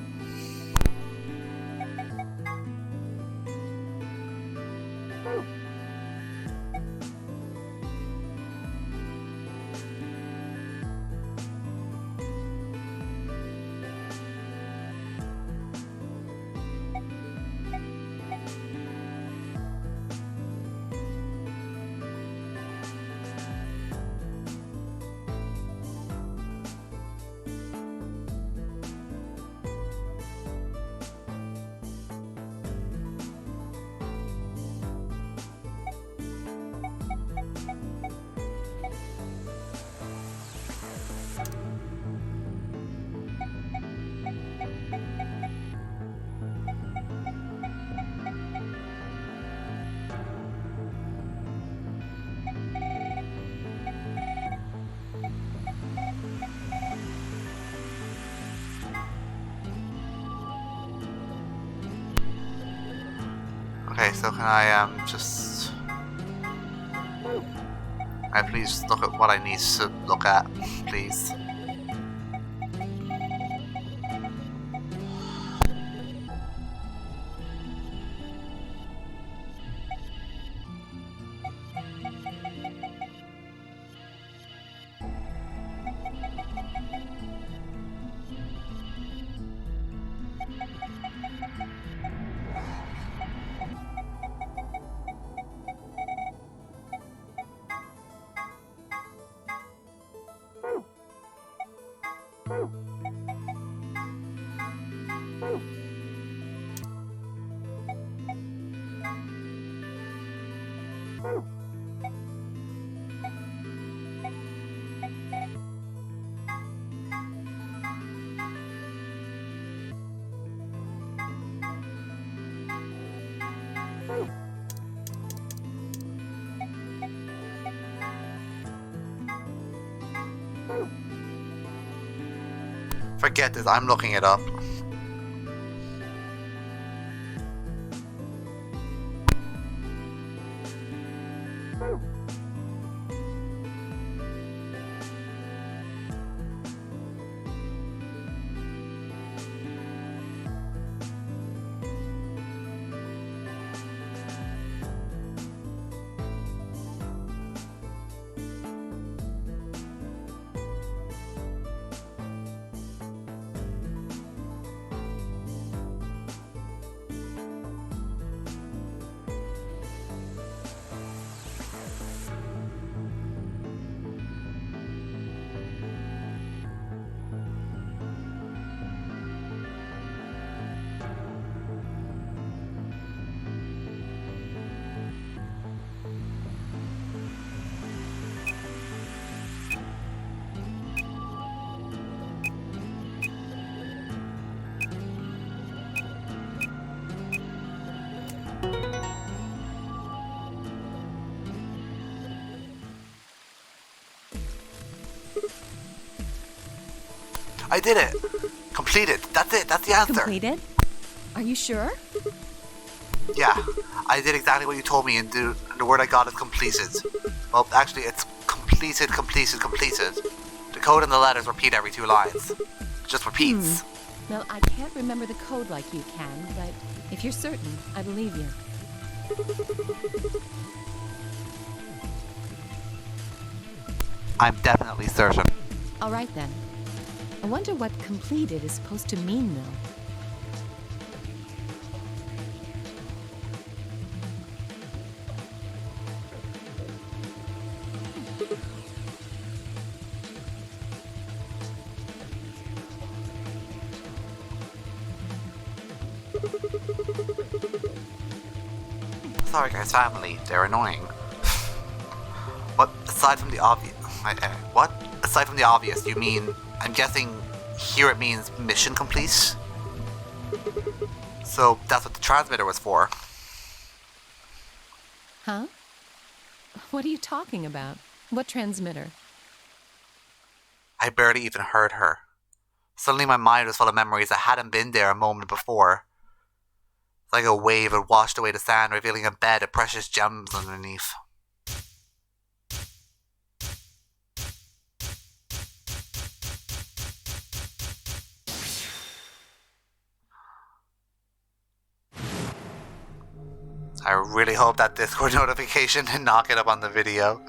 Okay, so can I just... please look at what I need to look at, please. Forget this, I'm looking it up. I did it. Completed. That's it. That's the answer. Completed? Are you sure? Yeah, I did exactly what you told me, and the word I got is completed. Well, actually, it's completed. The code and the letters repeat every 2 lines. It just repeats. Well, I can't remember the code like you can, but if you're certain, I believe you. I'm definitely certain. All right, then. I wonder what completed is supposed to mean, though. Sorry, guys, family. They're annoying. But aside from the obvious, what? Aside from the obvious, you mean? I'm guessing here it means mission complete. So that's what the transmitter was for. Huh? What are you talking about? What transmitter? I barely even heard her. Suddenly my mind was full of memories that hadn't been there a moment before. Like a wave had washed away the sand, revealing a bed of precious gems underneath. I really hope that Discord notification did not get up on the video.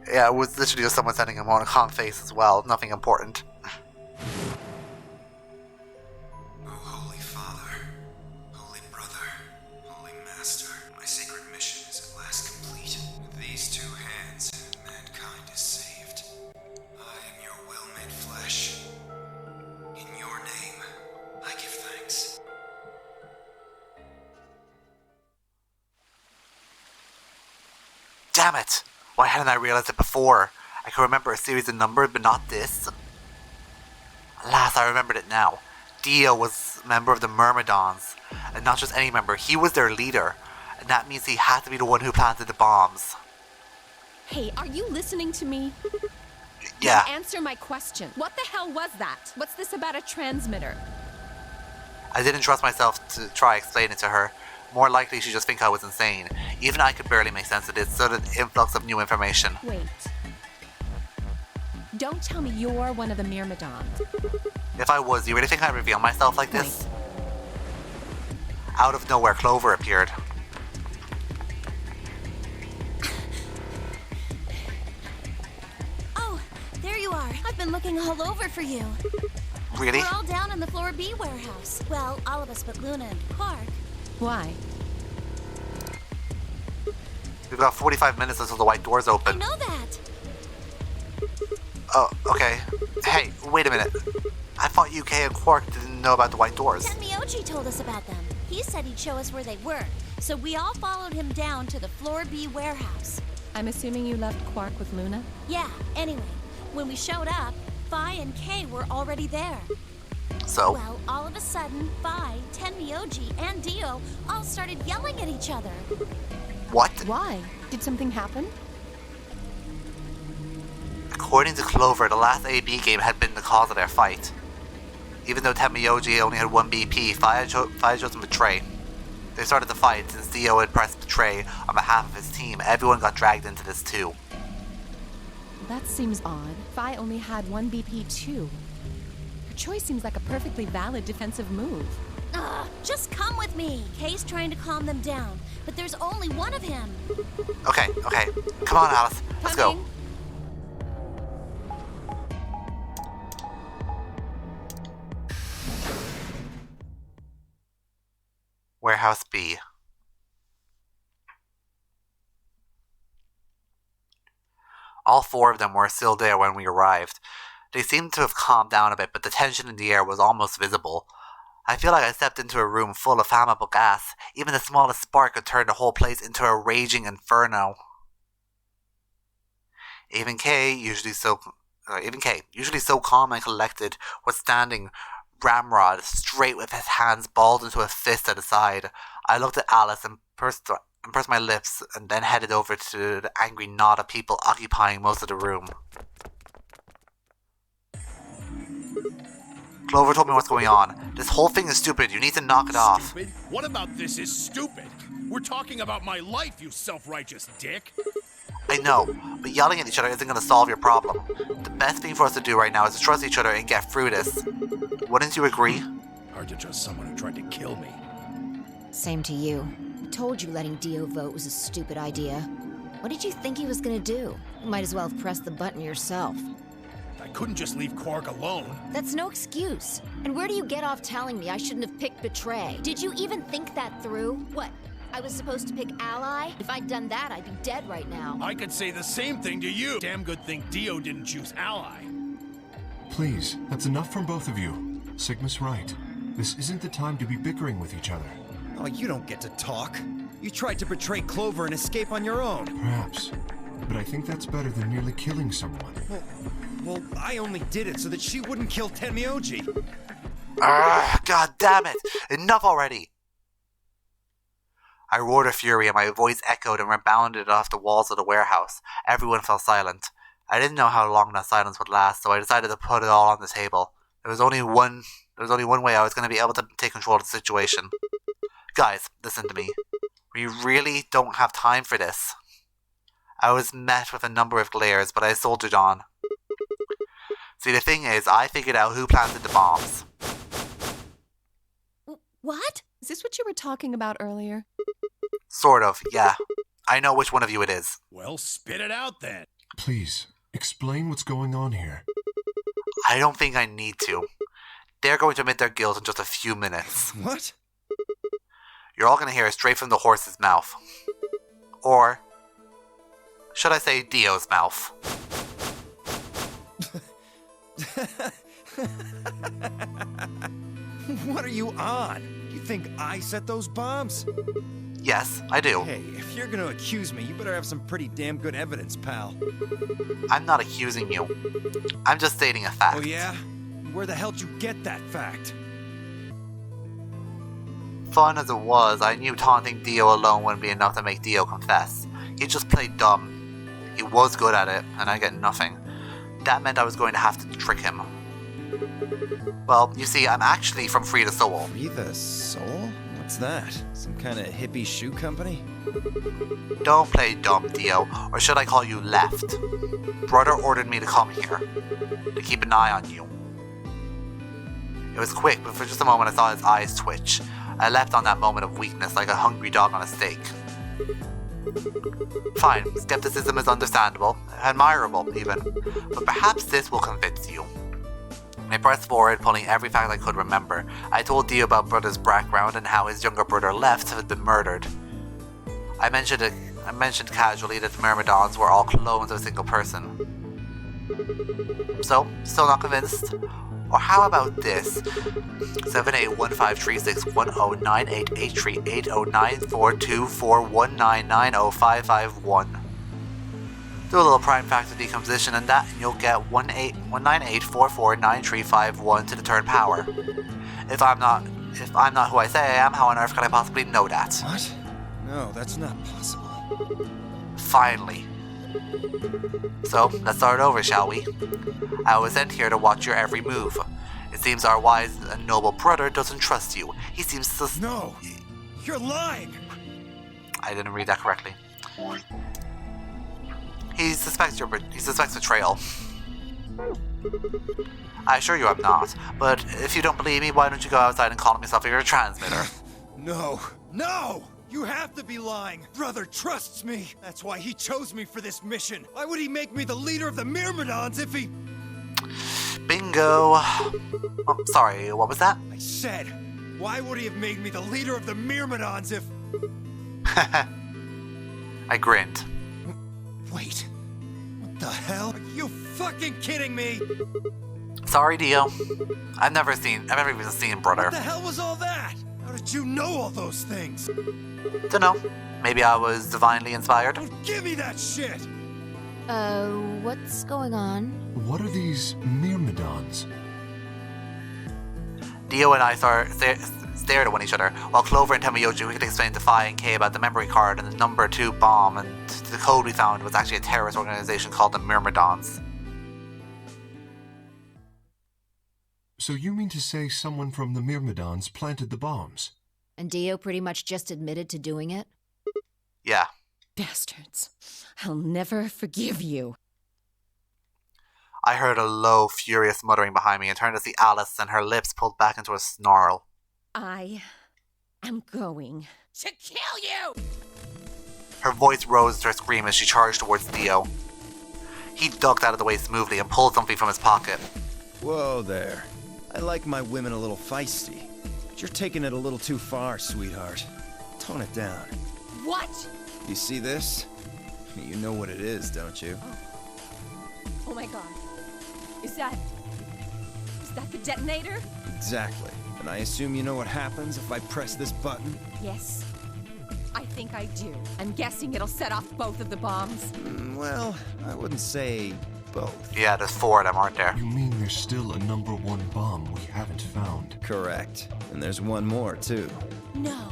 Yeah, it was literally just someone sending a Monocom face as well, nothing important. Oh, Holy Father, Holy Brother, Holy Master, my sacred mission is at last complete. With these 2 hands, mankind is saved. I am your will made flesh. In your name, I give thanks. Damn it! Why hadn't I realized it before? I could remember a series of numbers, but not this. Alas, I remembered it now. Dio was a member of the Myrmidons, and not just any member, he was their leader, and that means he had to be the one who planted the bombs. Hey, are you listening to me? Yeah. Now answer my question. What the hell was that? What's this about a transmitter? I didn't trust myself to try explain it to her. More likely she'd just think I was insane. Even I could barely make sense of this sudden influx of new information. Wait. Don't tell me you're one of the Myrmidons. If I was, you really think I'd reveal myself like this? Out of nowhere, Clover appeared. Oh, there you are. I've been looking all over for you. Really? We're all down in the Floor B warehouse. Well, all of us but Luna and Quark. Why? We've got 45 minutes until the white doors I open. know that. Oh, okay. Hey, wait a minute. I thought UK and Quark didn't know about the white doors. Tenmyoji told us about them. He said he'd show us where they were. So we all followed him down to the Floor B warehouse. I'm assuming you left Quark with Luna? Yeah, anyway, when we showed up, Phi and Kay were already there. So? Well, all of a sudden, Phi, Tenmyoji, and Dio all started yelling at each other. What? Why? Did something happen? According to Clover, the last AB game had been the cause of their fight. Even though Tenmyoji only had 1 BP, Phi had chosen Betray. They started the fight since Dio had pressed Betray on behalf of his team. Everyone got dragged into this too. That seems odd. Phi only had 1 BP too. Her choice seems like a perfectly valid defensive move. Ugh, just come with me. Kay's trying to calm them down, but there's only one of him. Okay. Come on, Alice. Let's go. Coming. Warehouse B. All 4 of them were still there when we arrived. They seemed to have calmed down a bit, but the tension in the air was almost visible. I feel like I stepped into a room full of flammable gas. Even the smallest spark could turn the whole place into a raging inferno. Even Kay, usually so calm and collected, was standing ramrod straight with his hands balled into a fist at his side. I looked at Alice and pursed my lips and then headed over to the angry knot of people occupying most of the room. Clover told me what's going on. This whole thing is stupid. You need to knock it off. Stupid? What about this is stupid? We're talking about my life, you self-righteous dick. I know, but yelling at each other isn't going to solve your problem. The best thing for us to do right now is to trust each other and get through this. Wouldn't you agree? Hard to trust someone who tried to kill me. Same to you. I told you letting Dio vote was a stupid idea. What did you think he was gonna do? You might as well have pressed the button yourself. I couldn't just leave Quark alone. That's no excuse. And where do you get off telling me I shouldn't have picked Betray? Did you even think that through? What? I was supposed to pick Ally? If I'd done that, I'd be dead right now. I could say the same thing to you. Damn good thing Dio didn't choose Ally. Please, that's enough from both of you. Sigma's right. This isn't the time to be bickering with each other. Oh, you don't get to talk. You tried to betray Clover and escape on your own. Perhaps. But I think that's better than merely killing someone. Well, I only did it so that she wouldn't kill Tenmyoji. God damn it! Enough already! I roared with fury and my voice echoed and rebounded off the walls of the warehouse. Everyone fell silent. I didn't know how long that silence would last, so I decided to put it all on the table. There was only one way I was going to be able to take control of the situation. Guys, listen to me. We really don't have time for this. I was met with a number of glares, but I soldiered on. See, the thing is, I figured out who planted the bombs. What? Is this what you were talking about earlier? Sort of, yeah. I know which one of you it is. Well, spit it out then. Please, explain what's going on here. I don't think I need to. They're going to admit their guilt in just a few minutes. What? You're all going to hear it straight from the horse's mouth. Or, should I say Dio's mouth? What are you on? You think I set those bombs? Yes, I do. Hey, if you're gonna accuse me, you better have some pretty damn good evidence, pal. I'm not accusing you. I'm just stating a fact. Oh yeah? Where the hell did you get that fact? Fun as it was, I knew taunting Dio alone wouldn't be enough to make Dio confess. He just played dumb. He was good at it, and I get nothing. That meant I was going to have to trick him. Well, you see, I'm actually from Free the Soul. Free the Soul? What's that? Some kind of hippie shoe company? Don't play dumb, Dio, or should I call you Left? Brother ordered me to come here, to keep an eye on you. It was quick, but for just a moment I saw his eyes twitch. I leapt on that moment of weakness like a hungry dog on a steak. Fine, skepticism is understandable, admirable even, but perhaps this will convince you. I pressed forward, pulling every fact I could remember. I told Dio about Brother's background and how his younger brother Left had been murdered. I mentioned casually that the Myrmidons were all clones of a single person. So, still not convinced? Or how about this? 78153610988380942419905551. Do a little prime factor decomposition and that, and you'll get 198449351 to the third power. If I'm not who I say I am, how on earth could I possibly know that? What? No, that's not possible. Finally. So, let's start over, shall we? I was sent here to watch your every move. It seems our wise and noble brother doesn't trust you. He seems No! You're lying! I didn't read that correctly. He suspects betrayal. I assure you I'm not, but if you don't believe me, why don't you go outside and call myself your transmitter? No! No! You have to be lying! Brother trusts me! That's why he chose me for this mission! Why would he make me the leader of the Myrmidons if he... Bingo! Oh, sorry, what was that? I said, why would he have made me the leader of the Myrmidons if... I grinned. Wait, what the hell? Are you fucking kidding me? Sorry, Dio. I've never even seen brother. What the hell was all that? How did you know all those things? Dunno. Maybe I was divinely inspired. Don't give me that shit! What's going on? What are these Myrmidons? Dio and I stared at one each other, while Clover and Tenmyoji quickly explained to Phi and Kay about the memory card and the number 2 bomb, and the code we found was actually a terrorist organization called the Myrmidons. So you mean to say someone from the Myrmidons planted the bombs? And Dio pretty much just admitted to doing it? Yeah. Bastards. I'll never forgive you. I heard a low, furious muttering behind me and turned to see Alice, and her lips pulled back into a snarl. I am going to kill you! Her voice rose to a scream as she charged towards Dio. He ducked out of the way smoothly and pulled something from his pocket. Whoa there. I like my women a little feisty. But you're taking it a little too far, sweetheart. Tone it down. What? You see this? You know what it is, don't you? Oh my god. Is that the detonator? Exactly. And I assume you know what happens if I press this button? Yes. I think I do. I'm guessing it'll set off both of the bombs. Well, I wouldn't say both. Yeah, there's 4 of them, aren't there? You mean there's still a number 1 bomb we haven't found? Correct. And there's one more, too. No.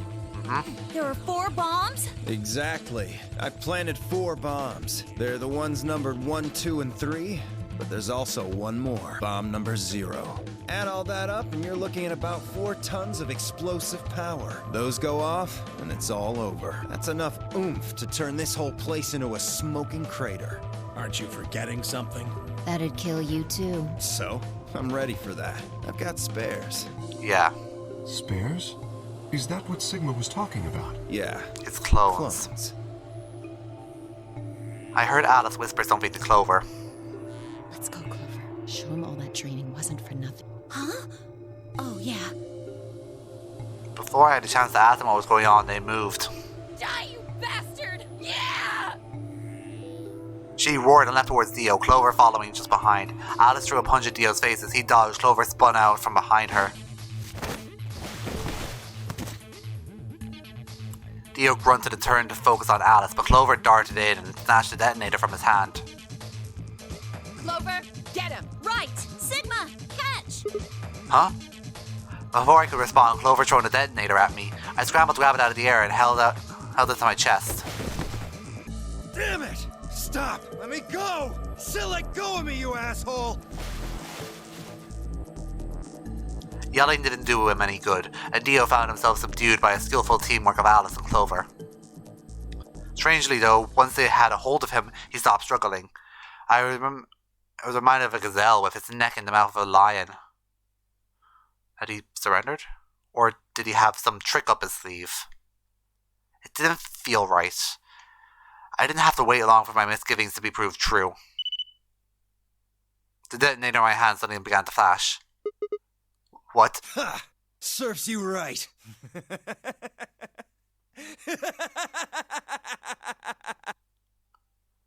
There are 4 bombs? Exactly. I planted 4 bombs. They're the ones numbered 1, 2, and 3. But there's also one more. Bomb number 0. Add all that up and you're looking at about 4 tons of explosive power. Those go off and it's all over. That's enough oomph to turn this whole place into a smoking crater. Aren't you forgetting something? That'd kill you too. So, I'm ready for that. I've got spares. Yeah. Spares? Is that what Sigma was talking about? Yeah. It's clones. I heard Alice whisper something to Clover. Let's go, Clover. Show him all that training wasn't for nothing. Huh? Oh, yeah. Before I had a chance to ask them what was going on, they moved. Die, you bastard! Yeah! She roared and leapt towards Dio, Clover following just behind. Alice threw a punch at Dio's face as he dodged. Clover spun out from behind her. Dio grunted and turned to focus on Alice, but Clover darted in and snatched the detonator from his hand. Clover, get him! Right! Sigma, catch! Huh? Before I could respond, Clover threw the detonator at me. I scrambled to grab it out of the air and held it to my chest. Damn it! Stop! Let me go! Still let go of me, you asshole! Yelling didn't do him any good, and Dio found himself subdued by a skillful teamwork of Alice and Clover. Strangely though, once they had a hold of him, he stopped struggling. I was reminded of a gazelle with its neck in the mouth of a lion. Had he surrendered? Or did he have some trick up his sleeve? It didn't feel right. I didn't have to wait long for my misgivings to be proved true. The detonator in my hand suddenly began to flash. What? Ha! Serves you right.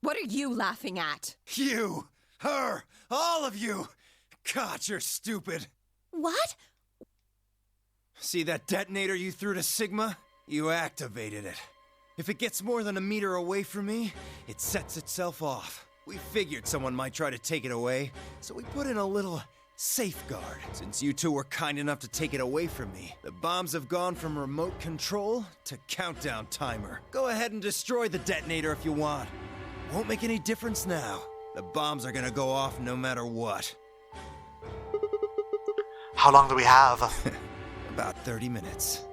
What are you laughing at? You, her, all of you. God, you're stupid. What? See that detonator you threw to Sigma? You activated it. If it gets more than a meter away from me, it sets itself off. We figured someone might try to take it away, so we put in a little safeguard. Since you two were kind enough to take it away from me, the bombs have gone from remote control to countdown timer. Go ahead and destroy the detonator if you want. Won't make any difference now. The bombs are gonna go off no matter what. How long do we have? About 30 minutes.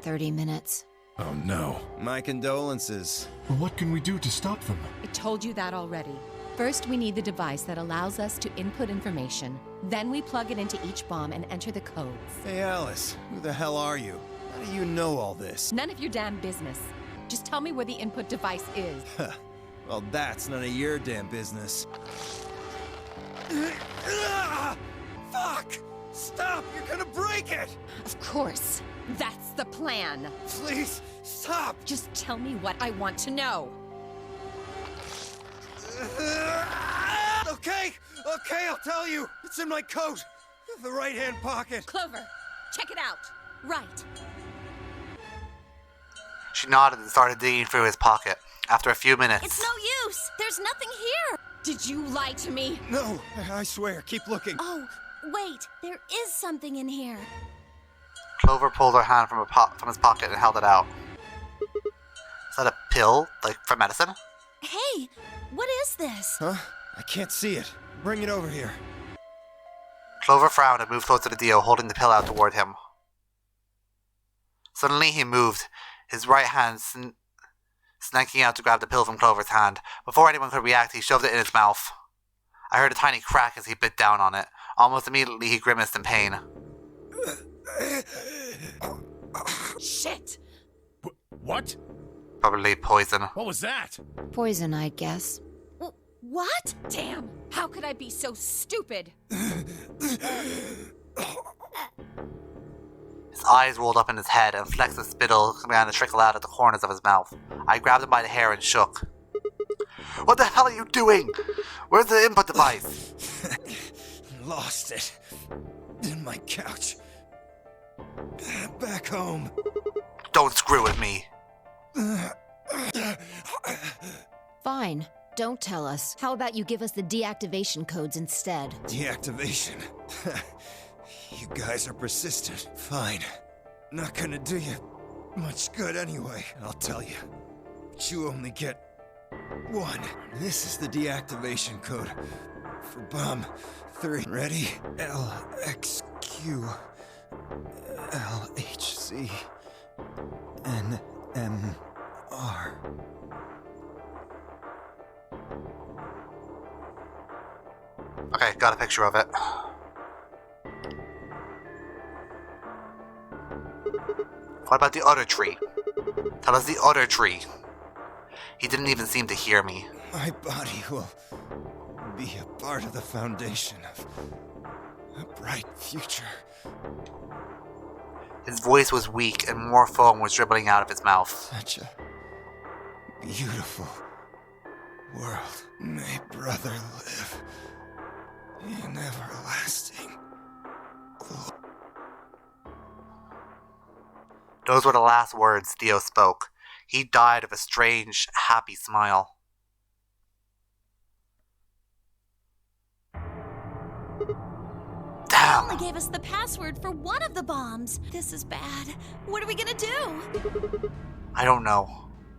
30 minutes. Oh no. My condolences. What can we do to stop them? I told you that already. First, we need the device that allows us to input information. Then we plug it into each bomb and enter the codes. Hey Alice, who the hell are you? How do you know all this? None of your damn business. Just tell me where the input device is. Well, that's none of your damn business. Fuck! Stop! You're gonna break it! Of course. That's the plan. Please, stop! Just tell me what I want to know. Okay, I'll tell you. It's in my coat. The right-hand pocket. Clover, check it out. Right. She nodded and started digging through his pocket. After a few minutes... It's no use! There's nothing here! Did you lie to me? No, I swear, keep looking. Oh, wait, there is something in here. Clover pulled her hand from his pocket and held it out. Is that a pill? Like, for medicine? Hey, what is this? Huh? I can't see it. Bring it over here. Clover frowned and moved closer to Dio, holding the pill out toward him. Suddenly he moved, his right hand snaking out to grab the pill from Clover's hand. Before anyone could react, he shoved it in his mouth. I heard a tiny crack as he bit down on it. Almost immediately he grimaced in pain. Shit! What? Probably poison. What was that? Poison, I guess. What? Damn! How could I be so stupid? His eyes rolled up in his head and flecks of spittle began to trickle out at the corners of his mouth. I grabbed him by the hair and shook. What the hell are you doing? Where's the input device? Lost it. In my couch. Back home. Don't screw with me. Fine. Don't tell us. How about you give us the deactivation codes instead? Deactivation? You guys are persistent. Fine. Not gonna do you much good anyway, I'll tell you. But you only get one. This is the deactivation code for Bomb 3. Ready? LXQ LHC NMR. Okay, got a picture of it. What about the other tree? Tell us the other tree. He didn't even seem to hear me. My body will be a part of the foundation of a bright future. His voice was weak and more foam was dribbling out of his mouth. Such a beautiful world. May brother live in everlasting glory. Those were the last words Dio spoke. He died of a strange, happy smile. Damn! They only gave us the password for one of the bombs. This is bad. What are we gonna do? I don't know.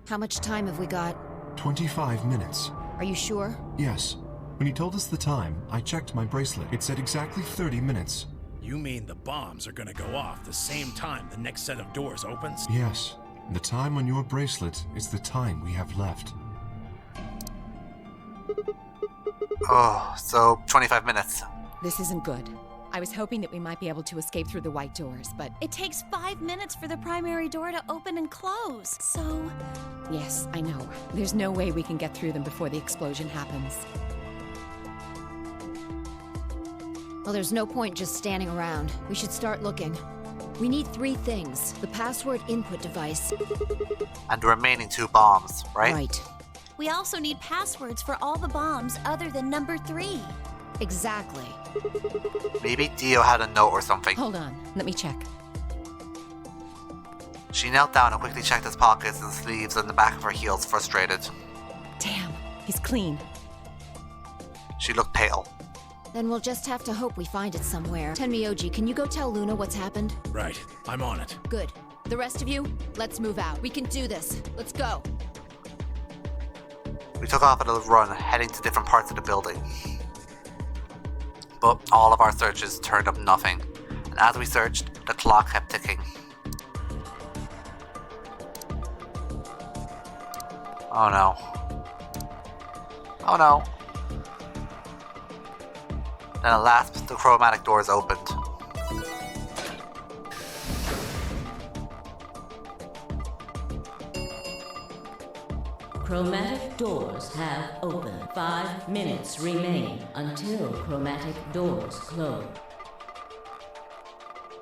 How much time have we got? 25 minutes. Are you sure? Yes. When he told us the time, I checked my bracelet. It said exactly 30 minutes. You mean the bombs are gonna go off the same time the next set of doors opens? Yes. The time on your bracelet is the time we have left. Oh, so 25 minutes. This isn't good. I was hoping that we might be able to escape through the white doors, but... It takes 5 minutes for the primary door to open and close, so... Yes, I know. There's no way we can get through them before the explosion happens. Well, there's no point just standing around. We should start looking. We need 3 things. The password input device. And the remaining 2 bombs, right? Right. We also need passwords for all the bombs other than number 3. Exactly. Maybe Dio had a note or something. Hold on. Let me check. She knelt down and quickly checked his pockets and sleeves and the back of her heels, frustrated. Damn. He's clean. She looked pale. Then we'll just have to hope we find it somewhere. Tenmyoji, can you go tell Luna what's happened? Right. I'm on it. Good. The rest of you, let's move out. We can do this. Let's go. We took off at a run, heading to different parts of the building. But all of our searches turned up nothing, and as we searched, the clock kept ticking. Oh no. Oh no. Then at last, the chromatic doors opened. Chromatic doors have opened. 5 minutes remain until chromatic doors close.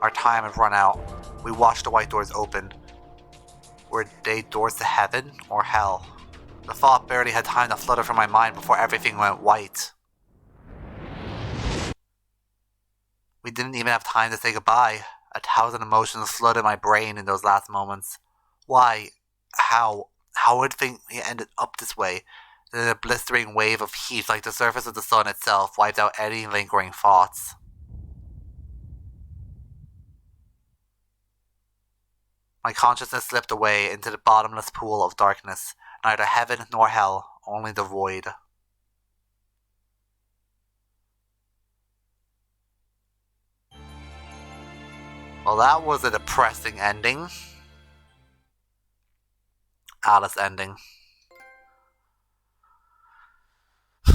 Our time had run out. We watched the white doors open. Were they doors to heaven or hell? The thought barely had time to flutter from my mind before everything went white. We didn't even have time to say goodbye. 1,000 emotions flooded my brain in those last moments. Why? How? How would things ended up this way? Then a blistering wave of heat like the surface of the sun itself wiped out any lingering thoughts. My consciousness slipped away into the bottomless pool of darkness. Neither heaven nor hell, only the void. Well, that was a depressing ending. Alice ending.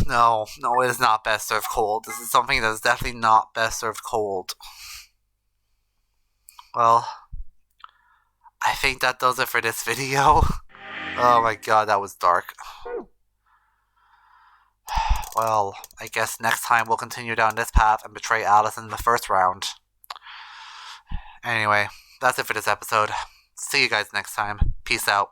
No, it is not best served cold. This is something that is definitely not best served cold. Well, I think that does it for this video. Oh my god, that was dark. Well, I guess next time we'll continue down this path and betray Alice in the first round. Anyway, that's it for this episode. See you guys next time. Peace out.